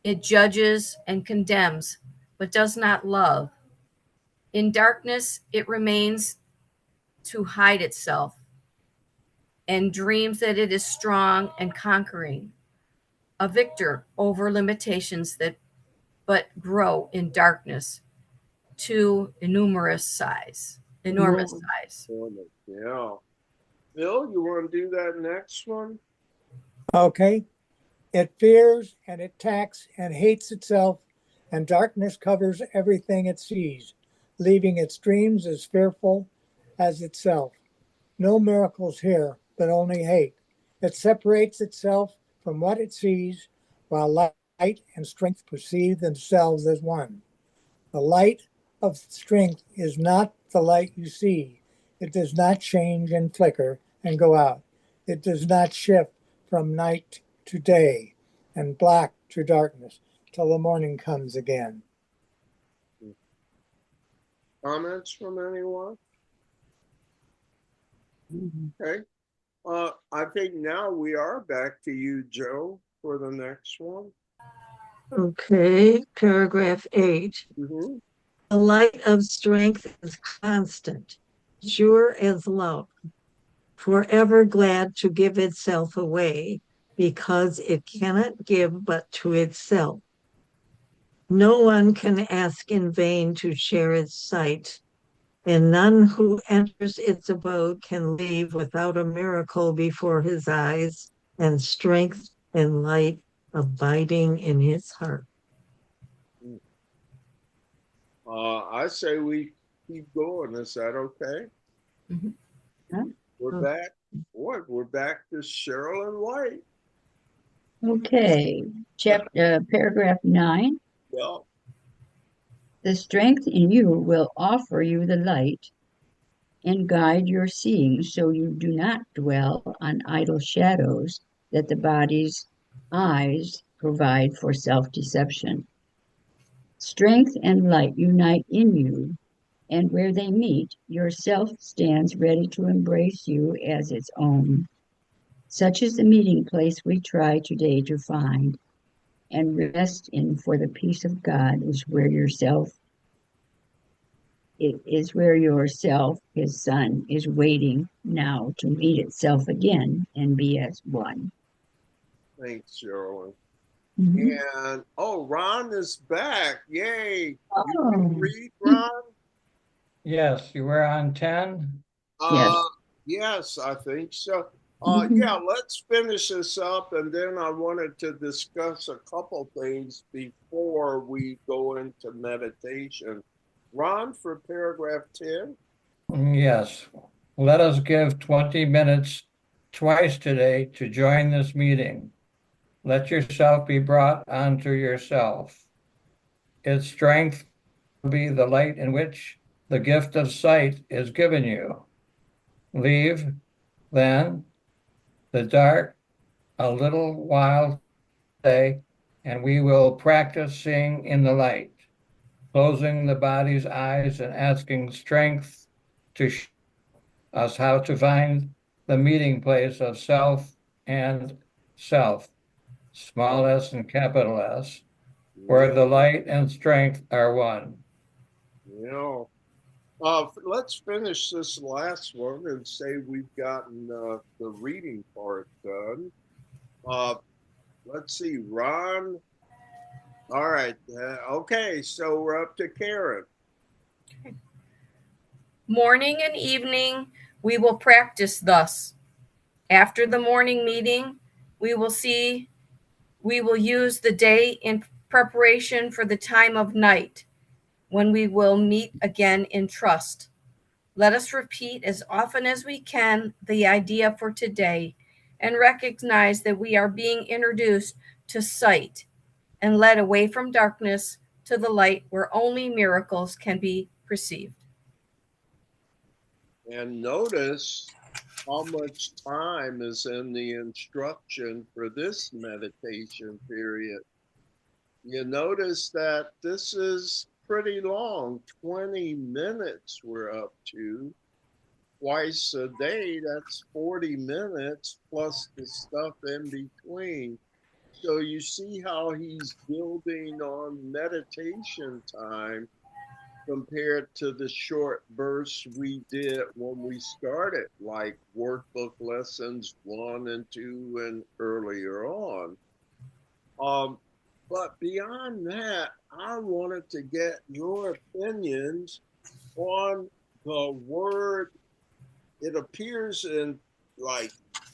It judges and condemns, but does not love. In darkness, it remains to hide itself and dreams that it is strong and conquering, a victor over limitations that but grow in darkness to enormous size. Yeah. Bill, you want to do that next one? Okay. It fears and it attacks and hates itself, and darkness covers everything it sees, leaving its dreams as fearful as itself. No miracles here, but only hate. It separates itself from what it sees, while light and strength perceive themselves as one. The light of strength is not the light you see. It does not change and flicker and go out. It does not shift from night to day and black to darkness till the morning comes again. Comments from anyone? Okay. I think now we are back to you, Joe, for the next one. Okay, paragraph 8. Mm-hmm. The light of strength is constant, sure as love, forever glad to give itself away, because it cannot give but to itself. No one can ask in vain to share its sight, and none who enters its abode can leave without a miracle before his eyes and strength and light abiding in his heart. I say we keep going. Is that okay? We're back. What? We're back to Sherilyn White. Okay. Paragraph 9. Yeah. The strength in you will offer you the light and guide your seeing, so you do not dwell on idle shadows that the body's eyes provide for self-deception. Strength and light unite in you, and where they meet, your self stands ready to embrace you as its own. Such is the meeting place we try today to find and rest in, for the peace of God is where yourself, his son, is waiting now to meet itself again and be as one. Thanks, Sherilyn. And Ron is back. Yay. You can read, Ron? Yes, you were on 10? Yes, I think so. Yeah, let's finish this up, and then I wanted to discuss a couple things before we go into meditation. Ron, for paragraph 10. Yes. Let us give 20 minutes twice today to join this meeting. Let yourself be brought onto yourself. Its strength will be the light in which the gift of sight is given you. Leave, then, the dark a little while today, and we will practice seeing in the light, closing the body's eyes and asking strength to show us how to find the meeting place of self and self, small s and capital S, where the light and strength are one. Let's finish this last one and say we've gotten the reading part done. Let's see, Ron. All right. Okay, so we're up to Karen. Morning and evening, We will practice thus. After the morning meeting, we will use the day in preparation for the time of night, when we will meet again in trust. Let us repeat as often as we can the idea for today and recognize that we are being introduced to sight and led away from darkness to the light where only miracles can be perceived. And notice how much time is in the instruction for this meditation period. You notice that this is pretty long, 20 minutes we're up to. Twice a day, that's 40 minutes plus the stuff in between. So you see how he's building on meditation time compared to the short bursts we did when we started, like workbook lessons 1 and 2 and earlier on. But beyond that, I wanted to get your opinions on the word. It appears in like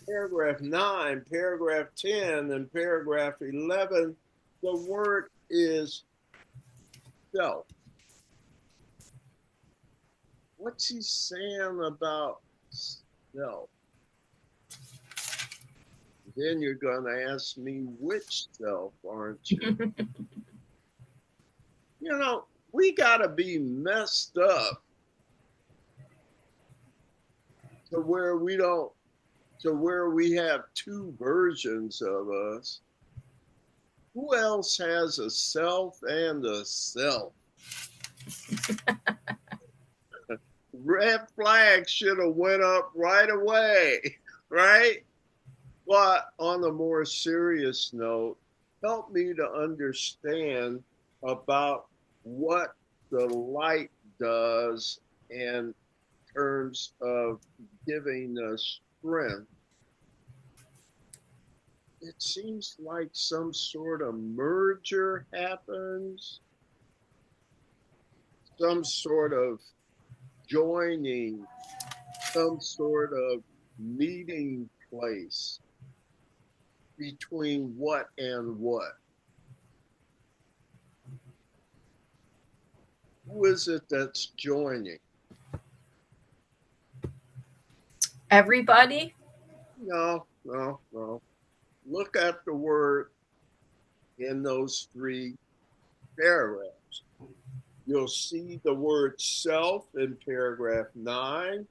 paragraph 9, paragraph 10, and paragraph 11. The word is self. What's he saying about self? Then you're going to ask me which self, aren't you? You know, we got to be messed up to where we have two versions of us. Who else has a self and a self? Red flag should have went up right away, right? But on a more serious note, help me to understand about what the light does in terms of giving us strength. It seems like some sort of merger happens, some sort of joining, some sort of meeting place between what and what. Who is it that's joining? Everybody? No. Look at the word in those 3 paragraphs. You'll see the word self in paragraph 9.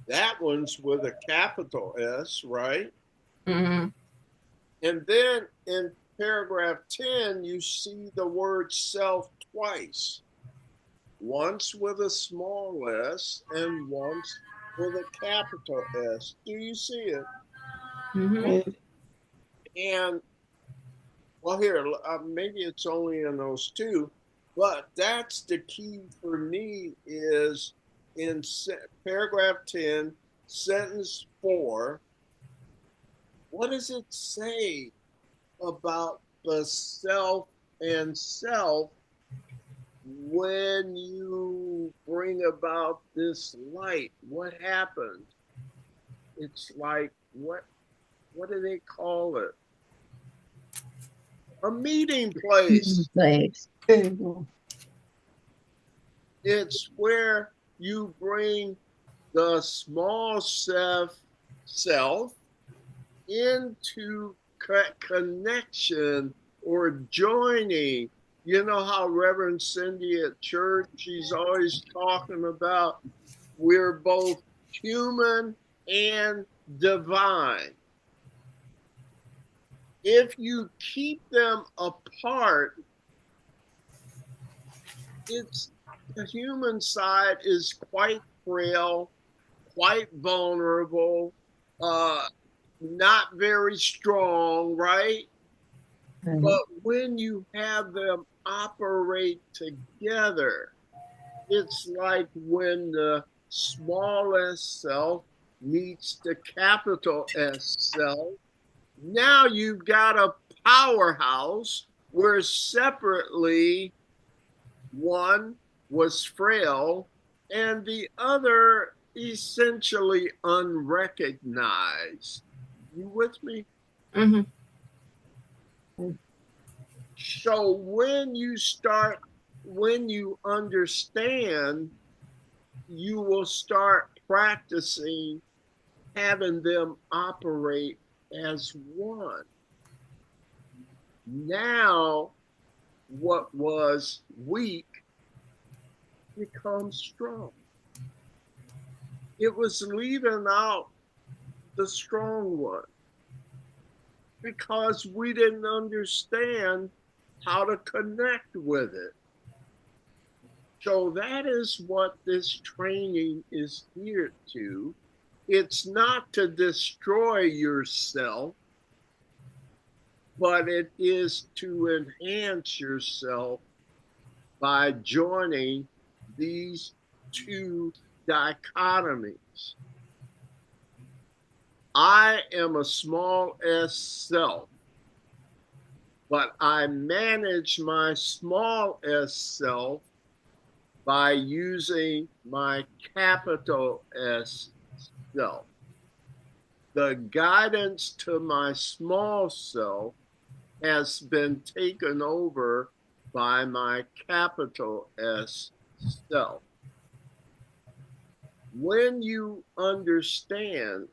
That one's with a capital S, right? Mm-hmm. And then in paragraph 10, you see the word self twice. Once with a small s and once with a capital S. Do you see it? Mm-hmm. And, well, here, maybe it's only in those 2, but that's the key for me is in paragraph 10, sentence 4, what does it say about the self and self when you bring about this light? What happens? It's like, what do they call it? A meeting place. It's where you bring the small self into connection or joining. You know how Reverend Cindy at church, she's always talking about we're both human and divine. If you keep them apart, the human side is quite frail, quite vulnerable, not very strong, right? Mm-hmm. But when you have them operate together, it's like when the smallest self meets the capital S self. Now you've got a powerhouse where separately one was frail and the other essentially unrecognized. You with me? Mm-hmm. So when you understand, you will start practicing having them operate as one. Now, what was weak becomes strong. It was leaving out the strong one because we didn't understand how to connect with it. So that is what this training is here to. It's not to destroy yourself, but it is to enhance yourself by joining these two dichotomies. I am a small s self, but I manage my small s self by using my capital S self. The guidance to my small self has been taken over by my capital S self. When you understand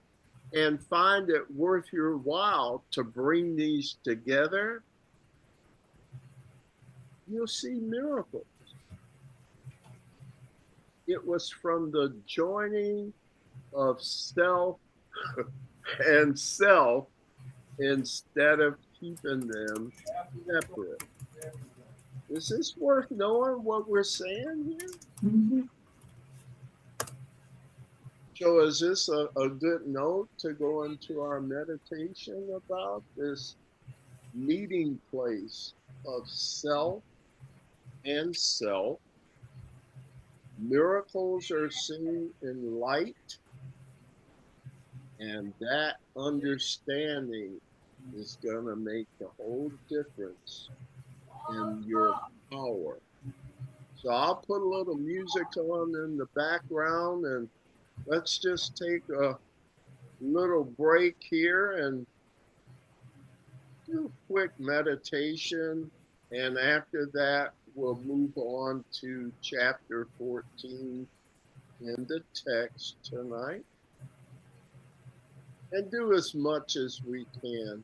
and find it worth your while to bring these together, you'll see miracles. It was from the joining of self and self instead of keeping them separate. Is this worth knowing what we're saying here? Mm-hmm. So is this a good note to go into our meditation about this meeting place of self and self? Miracles are seen in light, and that understanding is going to make the whole difference in your power. So I'll put a little music on in the background, and let's just take a little break here and do a quick meditation. And after that, we'll move on to chapter 14 in the text tonight and do as much as we can.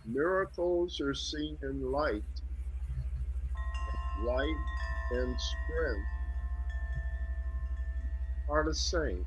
Miracles are seen in light. Light and strength are the same.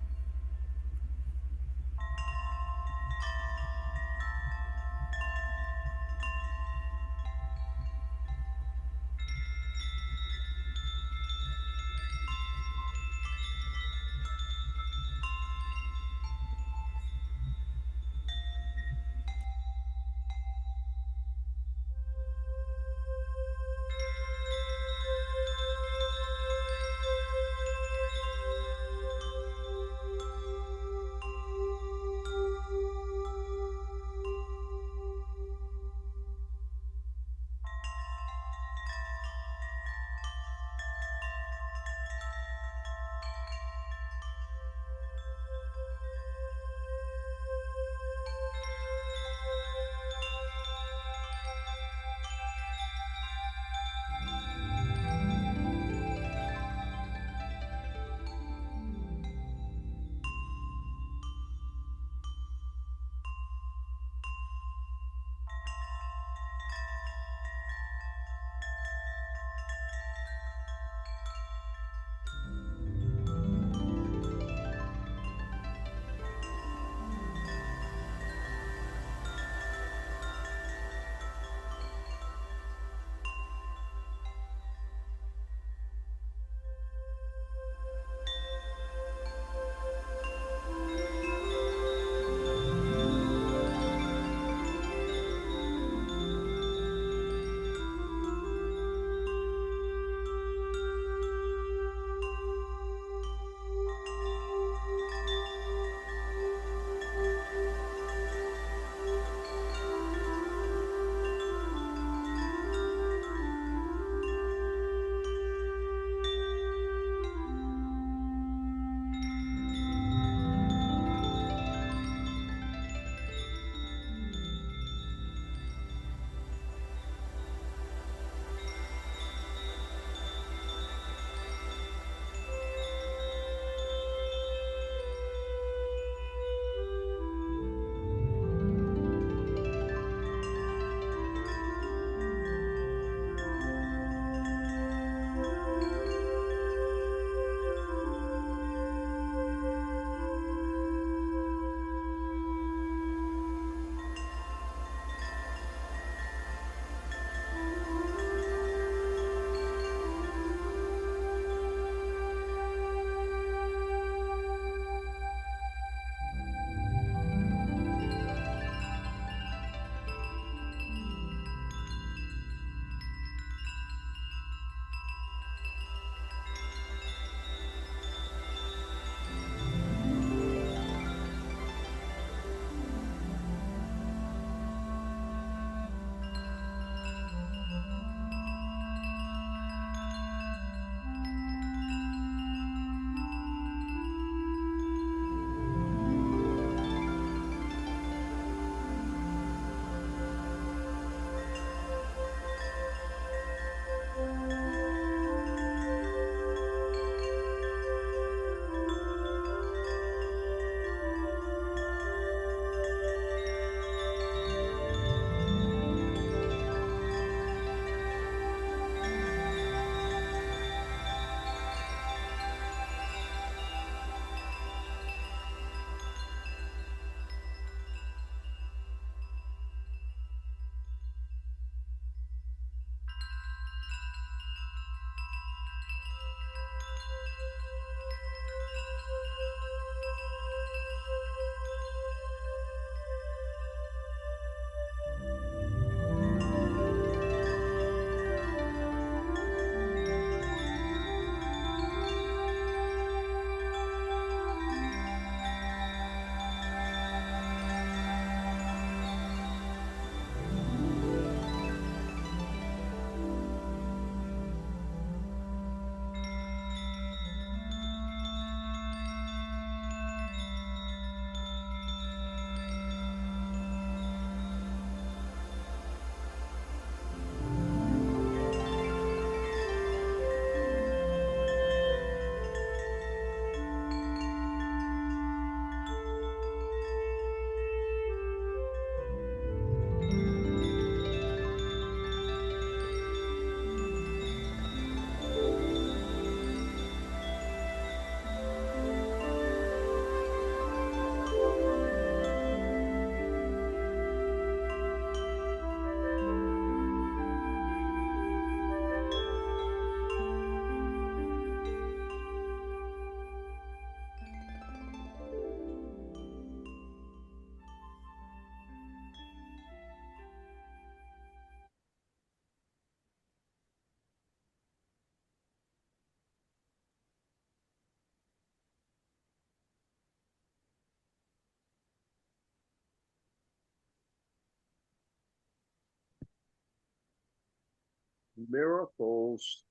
miracles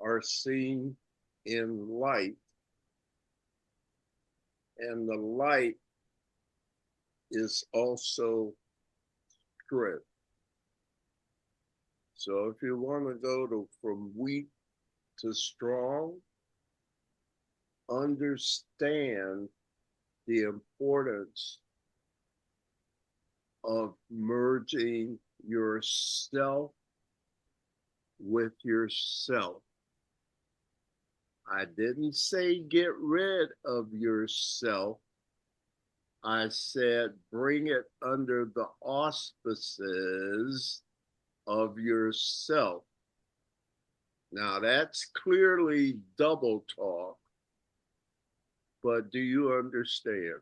are seen in light, and the light is also strength. So if you want to go from weak to strong, understand the importance of merging yourself with yourself. I didn't say get rid of yourself. I said bring it under the auspices of yourself. Now that's clearly double talk, but do you understand?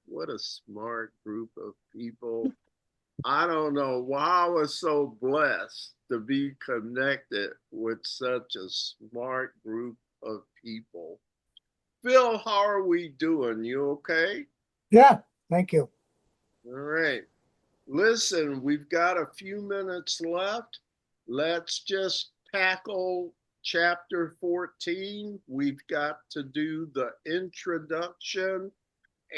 What a smart group of people. I don't know why I was so blessed to be connected with such a smart group of people. Phil, how are we doing? You okay? Yeah, thank you. All right. Listen, we've got a few minutes left. Let's just tackle chapter 14. We've got to do the introduction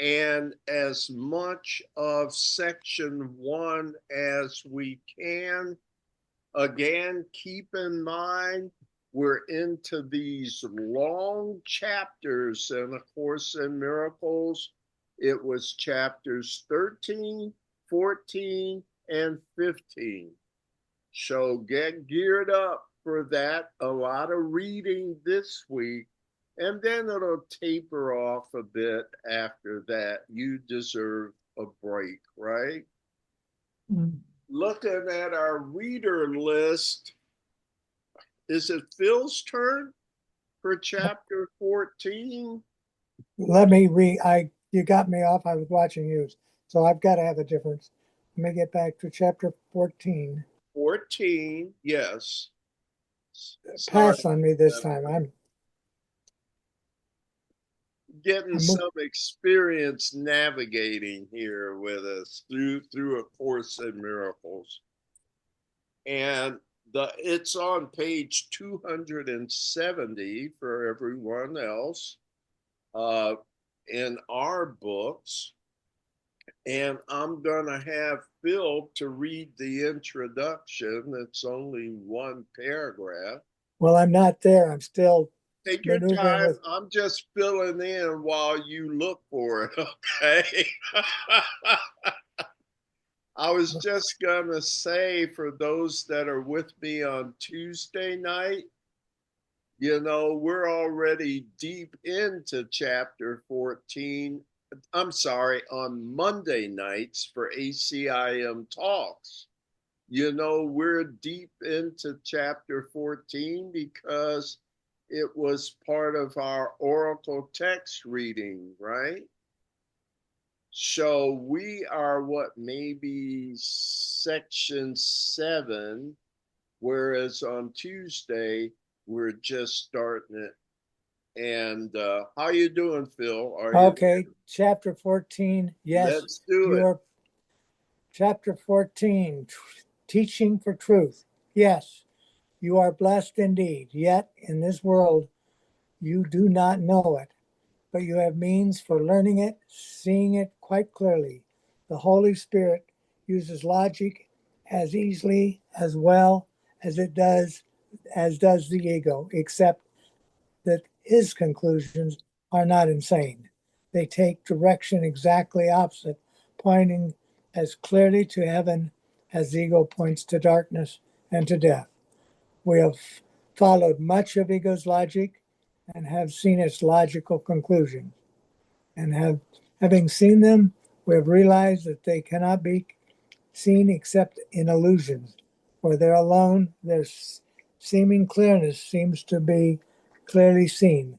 and as much of section 1 as we can. Again, keep in mind, we're into these long chapters, and of course, in Miracles, it was chapters 13, 14, and 15. So get geared up for that. A lot of reading this week, and then it'll taper off a bit after that. You deserve a break, right? Mm. Looking at our reader list, is it Phil's turn for chapter 14? Let me read. You got me off. I was watching you. So I've got to have a difference. Let me get back to chapter 14. 14, yes. Pass on me this time. I'm getting some experience navigating here with us through A Course in Miracles. And it's on page 270 for everyone else in our books. And I'm going to have Phil to read the introduction. It's only one paragraph. Well, I'm not there. I'm still take your time. I'm just filling in while you look for it, okay? I was just going to say, for those that are with me on Tuesday night, we're already deep into chapter 14. I'm sorry, on Monday nights for ACIM Talks. We're deep into chapter 14 because it was part of our oracle text reading, right? So we are maybe section 7, whereas on Tuesday, we're just starting it. And how you doing, Phil? Okay, chapter 14. Yes. Let's do it. Chapter 14, Teaching for Truth. Yes, you are blessed indeed. Yet in this world, you do not know it, but you have means for learning it, seeing it quite clearly. The Holy Spirit uses logic as easily, as well as does the ego, except that his conclusions are not insane. They take direction exactly opposite, pointing as clearly to heaven as the ego points to darkness and to death. We have followed much of ego's logic and have seen its logical conclusions. And having seen them, we have realized that they cannot be seen except in illusions. For there alone, their seeming clearness seems to be clearly seen.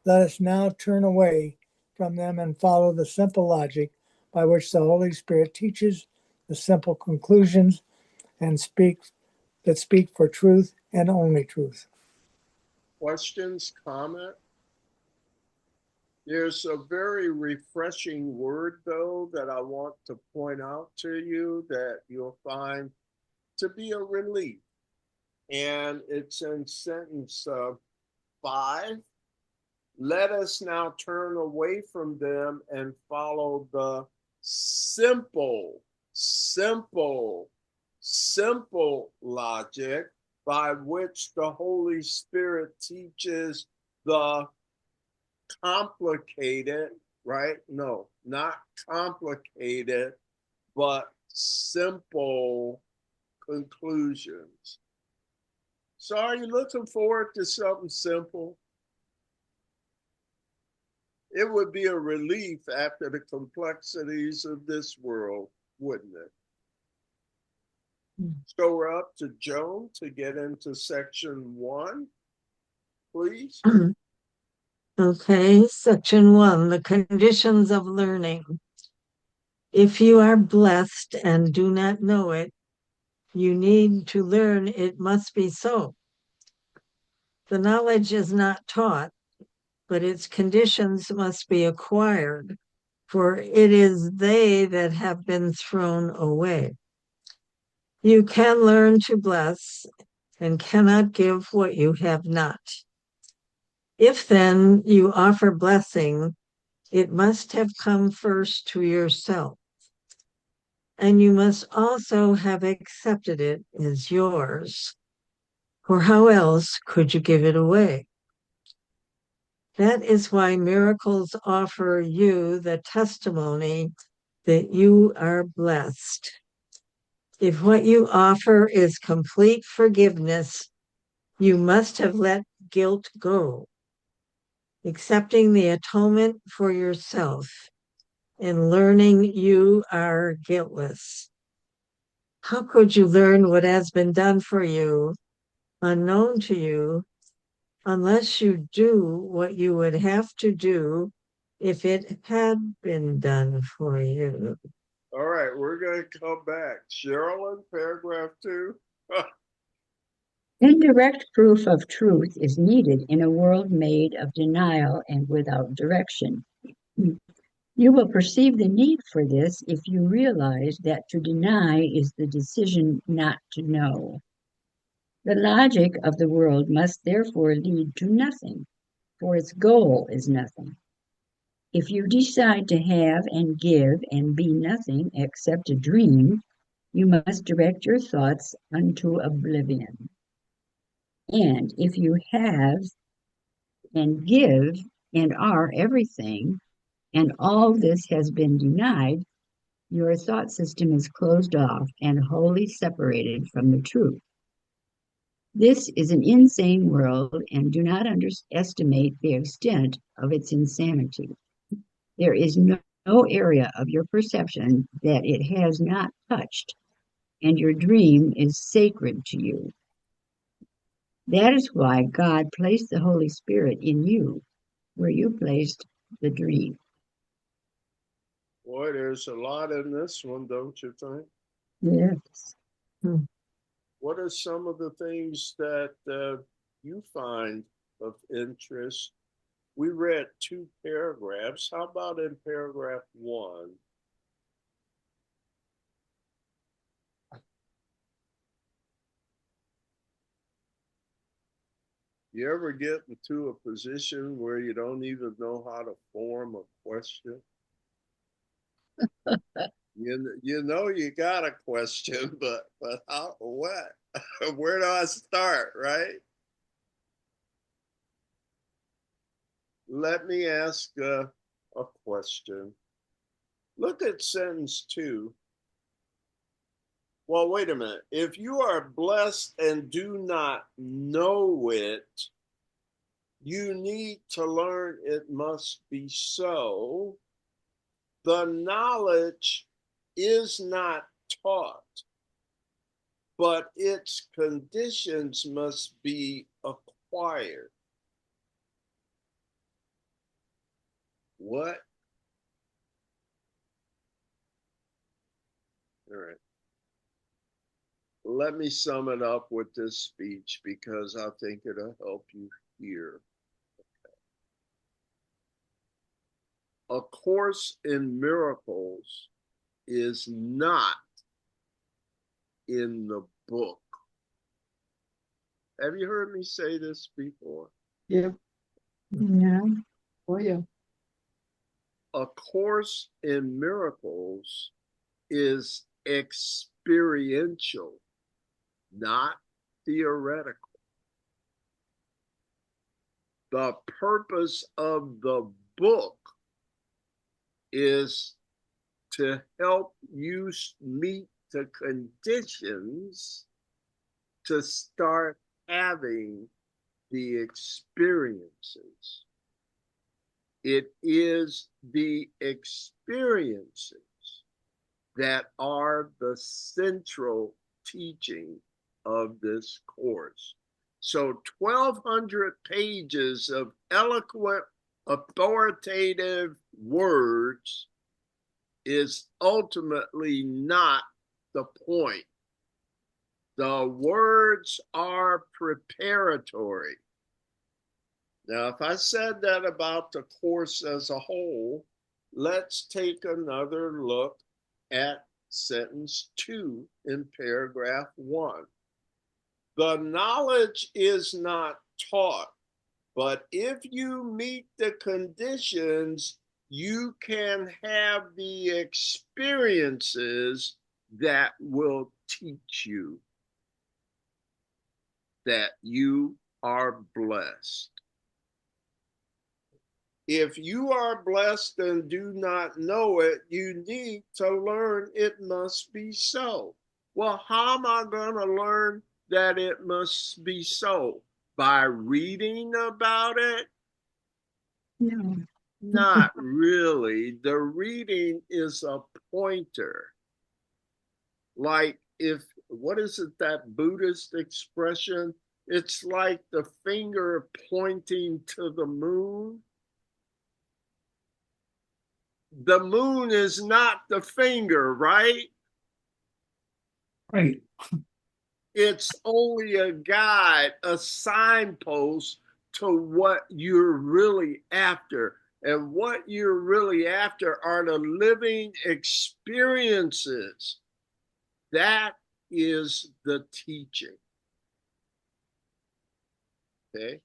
Let us now turn away from them and follow the simple logic by which the Holy Spirit teaches the simple conclusions and speak for truth and only truth. Questions, comment? There's a very refreshing word, though, that I want to point out to you that you'll find to be a relief. And it's in sentence 5. Let us now turn away from them and follow the simple, simple, simple logic by which the Holy Spirit teaches the complicated, right? No, not complicated, but simple conclusions. So, are you looking forward to something simple? It would be a relief after the complexities of this world, wouldn't it? So we're up to Joan to get into section 1, please. Okay, section 1, the conditions of learning. If you are blessed and do not know it, you need to learn it must be so. The knowledge is not taught, but its conditions must be acquired, for it is they that have been thrown away. You can learn to bless and cannot give what you have not. If then you offer blessing, it must have come first to yourself, and you must also have accepted it as yours, for how else could you give it away? That is why miracles offer you the testimony that you are blessed. If what you offer is complete forgiveness, you must have let guilt go, accepting the atonement for yourself and learning you are guiltless. How could you learn what has been done for you, unknown to you, unless you do what you would have to do if it had been done for you? All right, we're going to come back. Sherilyn, paragraph 2. Indirect proof of truth is needed in a world made of denial and without direction. You will perceive the need for this if you realize that to deny is the decision not to know. The logic of the world must therefore lead to nothing, for its goal is nothing. If you decide to have and give and be nothing except a dream, you must direct your thoughts unto oblivion. And if you have and give and are everything, and all this has been denied, your thought system is closed off and wholly separated from the truth. This is an insane world, and do not underestimate the extent of its insanity. There is no area of your perception that it has not touched, and your dream is sacred to you. That is why God placed the Holy Spirit in you, where you placed the dream. Boy, there's a lot in this one, don't you think? Yes. What are some of the things that you find of interest? We read 2 paragraphs. How about in paragraph 1? You ever get into a position where you don't even know how to form a question? You know you got a question, but how, what? Where do I start, right? Let me ask a question. Look at sentence 2. Well, wait a minute. If you are blessed and do not know it, you need to learn it must be so. The knowledge is not taught, but its conditions must be acquired. What? All right. Let me sum it up with this speech because I think it'll help you hear. A Course in Miracles is not in the book. Have you heard me say this before? Yeah. Yeah. Oh, yeah. A Course in Miracles is experiential, not theoretical. The purpose of the book is to help you meet the conditions to start having the experiences. It is the experiences that are the central teaching of this course. So 1,200 pages of eloquent, authoritative words is ultimately not the point. The words are preparatory. Now, if I said that about the course as a whole, let's take another look at sentence 2 in paragraph 1. The knowledge is not taught, but if you meet the conditions, you can have the experiences that will teach you that you are blessed. If you are blessed and do not know it, you need to learn it must be so. Well, how am I going to learn that it must be so? By reading about it? No. Not really. The reading is a pointer. Like what is it, that Buddhist expression? It's like the finger pointing to the moon. The moon is not the finger, right? Right. It's only a guide, a signpost to what you're really after. And what you're really after are the living experiences. That is the teaching. Okay?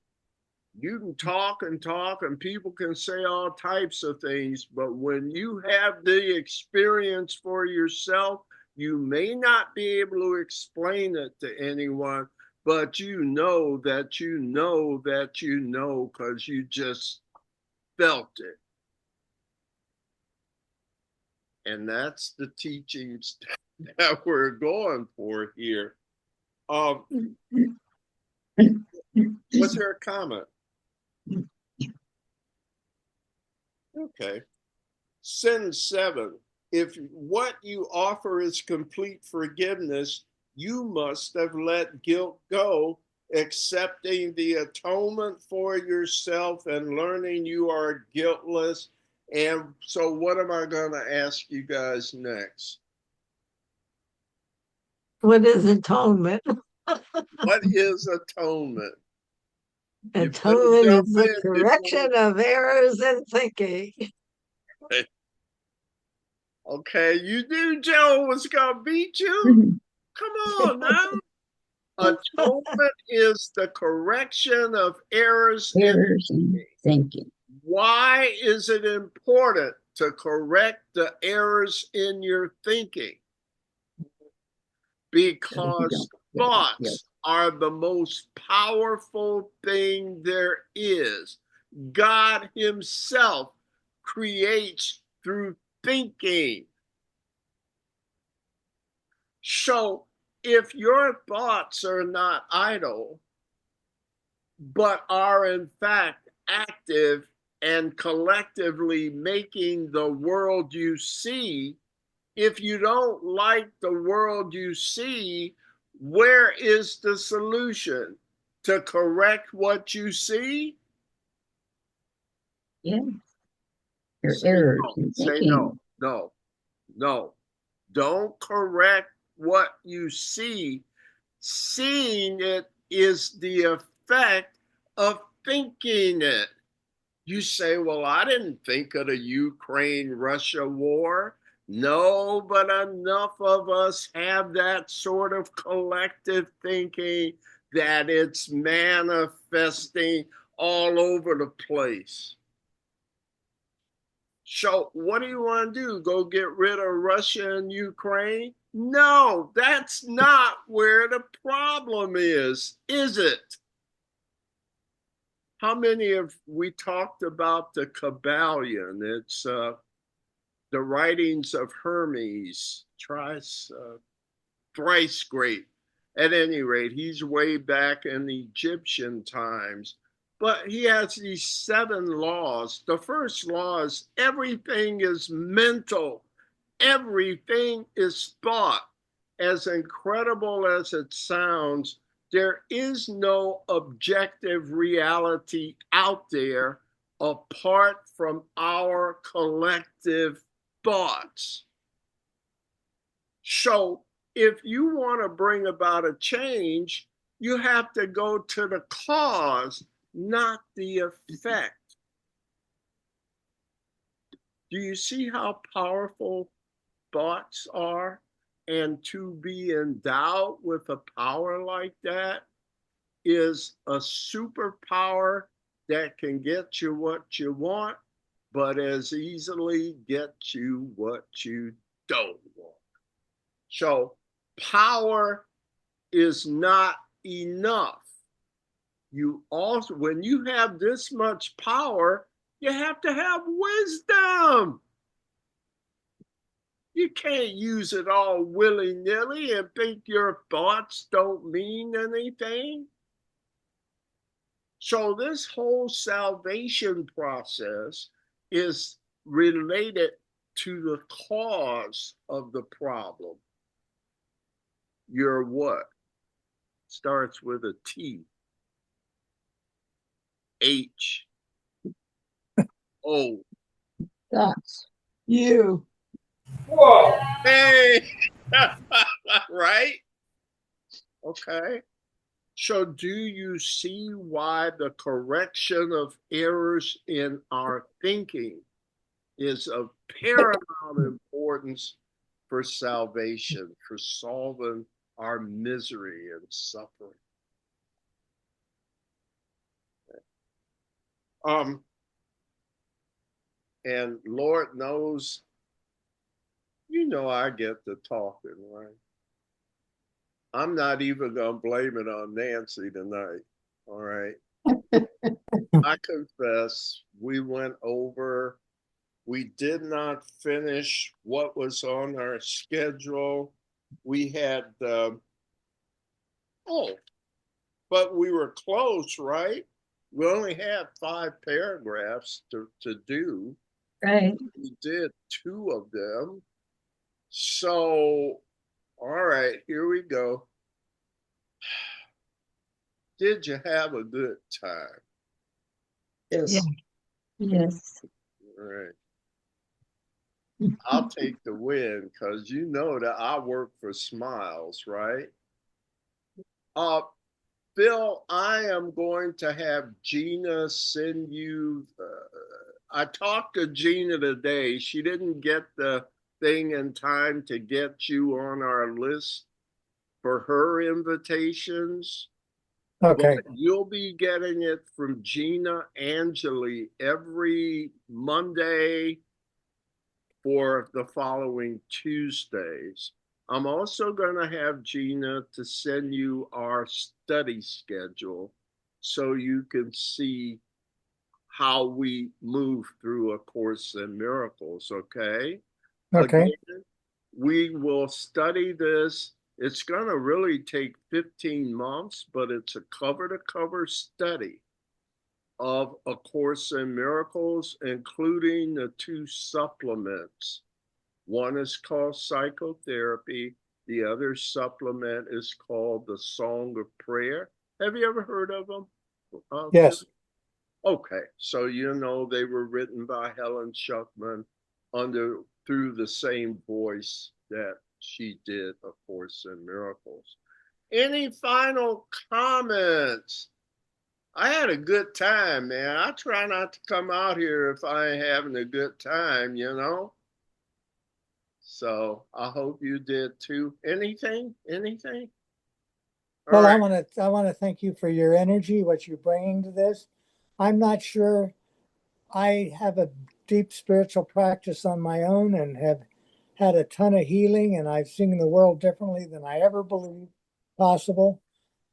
You can talk and talk, and people can say all types of things, but when you have the experience for yourself, you may not be able to explain it to anyone, but you know that you know that you know because you just felt it. And that's the teachings that we're going for here. Was there a comment? Okay. Sentence 7. If what you offer is complete forgiveness, you must have let guilt go, accepting the atonement for yourself and learning you are guiltless. And so, what am I going to ask you guys next? What is atonement? What is atonement? Atonement is the correction of errors in thinking. Okay, you knew Joe was going to beat you. Come on now. Atonement is the correction of errors in thinking. Why is it important to correct the errors in your thinking? Because thoughts are the most powerful thing there is. God Himself creates through thinking. So if your thoughts are not idle, but are in fact active and collectively making the world you see, if you don't like the world you see, where is the solution? To correct what you see? Yeah. Your errors in say thinking. No. Don't correct what you see. Seeing it is the effect of thinking it. You say, well, I didn't think of the Ukraine-Russia war. No, but enough of us have that sort of collective thinking that it's manifesting all over the place. So what do you want to do? Go get rid of Russia and Ukraine? No, that's not where the problem is it? How many have we talked about the Kabbalion? It's the writings of Hermes, thrice great. At any rate, he's way back in the Egyptian times. But he has these 7 laws. The first law is everything is mental. Everything is thought. As incredible as it sounds, there is no objective reality out there apart from our collective thoughts. So if you want to bring about a change, you have to go to the cause, not the effect. Do you see how powerful thoughts are? And to be endowed with a power like that is a superpower that can get you what you want, but as easily get you what you don't want. So power is not enough. You also, when you have this much power, you have to have wisdom. You can't use it all willy-nilly and think your thoughts don't mean anything. So this whole salvation process is related to the cause of the problem. Your what? Starts with a T. H. O. Thoughts. You. Whoa. Hey. Right? Okay. So do you see why the correction of errors in our thinking is of paramount importance for salvation, for solving our misery and suffering? And Lord knows, I get to talking, right? I'm not even going to blame it on Nancy tonight, all right? I confess, we went over, we did not finish what was on our schedule. We had, but we were close, right? We only had 5 paragraphs to do. Right. We did 2 of them. So, all right, here we go. Did you have a good time? Yes. Yeah. Yes. All right. I'll take the win because you know that I work for Smiles, right? Phil, I am going to have Gina send you. I talked to Gina today. She didn't get the thing in time to get you on our list for her invitations. Okay. But you'll be getting it from Gina Angeli every Monday for the following Tuesdays. I'm also going to have Gina to send you our study schedule so you can see how we move through A Course in Miracles, okay? Okay. Again, we will study this. It's going to really take 15 months, but it's a cover-to-cover study of A Course in Miracles, including the 2 supplements. One is called Psychotherapy. The other supplement is called The Song of Prayer. Have you ever heard of them? Yes. Okay, so they were written by Helen Schuckman through the same voice that she did A Course in Miracles. Any final comments? I had a good time, man. I try not to come out here if I ain't having a good time, you know? So I hope you did too. Anything? Anything? All Well, right. I want to thank you for your energy, what you're bringing to this. I'm not sure I have a deep spiritual practice on my own and have had a ton of healing, and I've seen the world differently than I ever believed possible.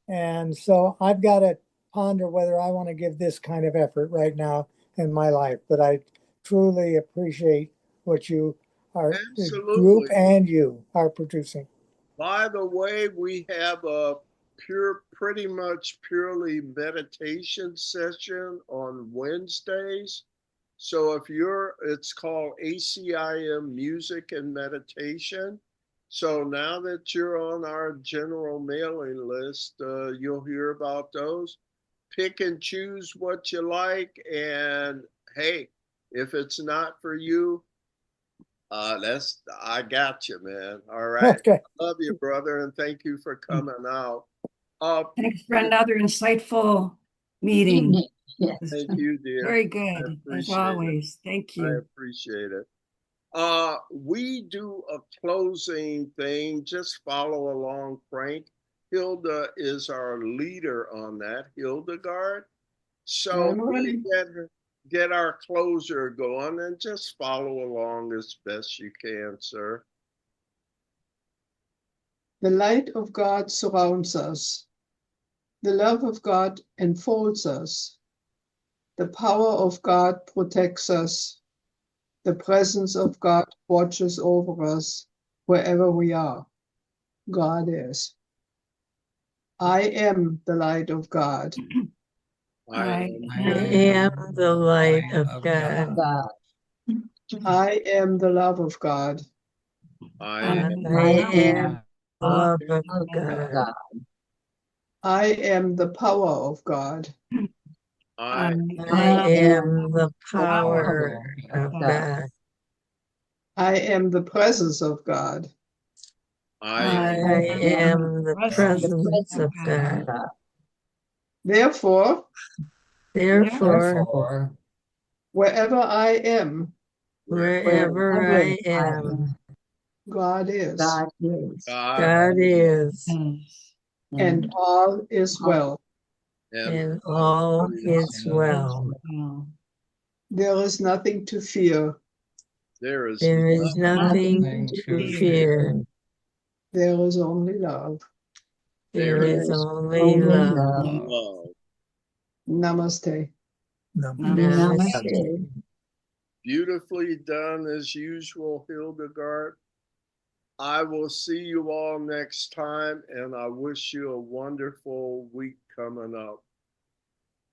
And so I've got to ponder whether I want to give this kind of effort right now in my life. But I truly appreciate what you are, the group Absolutely. and you are producing. By the way, we have a pretty much purely meditation session on Wednesdays. So if it's called ACIM Music and Meditation. So now that you're on our general mailing list, you'll hear about those. Pick and choose what you like. And hey, if it's not for you, I got you, man. All right. Okay. Love you, brother, and thank you for coming out. Thanks for another insightful meeting. Yes. Thank you, dear. Very I good, as appreciate it. always. Thank I you. appreciate it. We do a closing thing. Just follow along, Frank. Hilda is our leader on that, Hildegard. So we get our closer going and just follow along as best you can, sir. The light of God surrounds us. The love of God enfolds us. The power of God protects us. The presence of God watches over us wherever we are. God is. I am the light of God. I am the light of God. God. I am the love of God. I am am the love of God. God. I am the power of God. I am the power of God. I am the presence of God. I am the presence of God. Therefore, wherever I am, God is. God is. And all is well. And all is well. There is nothing to fear. There is nothing to fear. There is only love. There is only love. Namaste. Namaste. Beautifully done as usual, Hildegard. I will see you all next time, and I wish you a wonderful week coming up.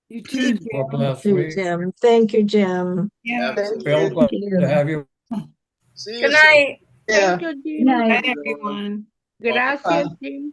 You too, Jim. Thank you, Jim. Yeah. Absolutely. To have you. See you Good night. Yeah. Thank you, Jim. Good night. Bye, everyone. Gracias, Jim.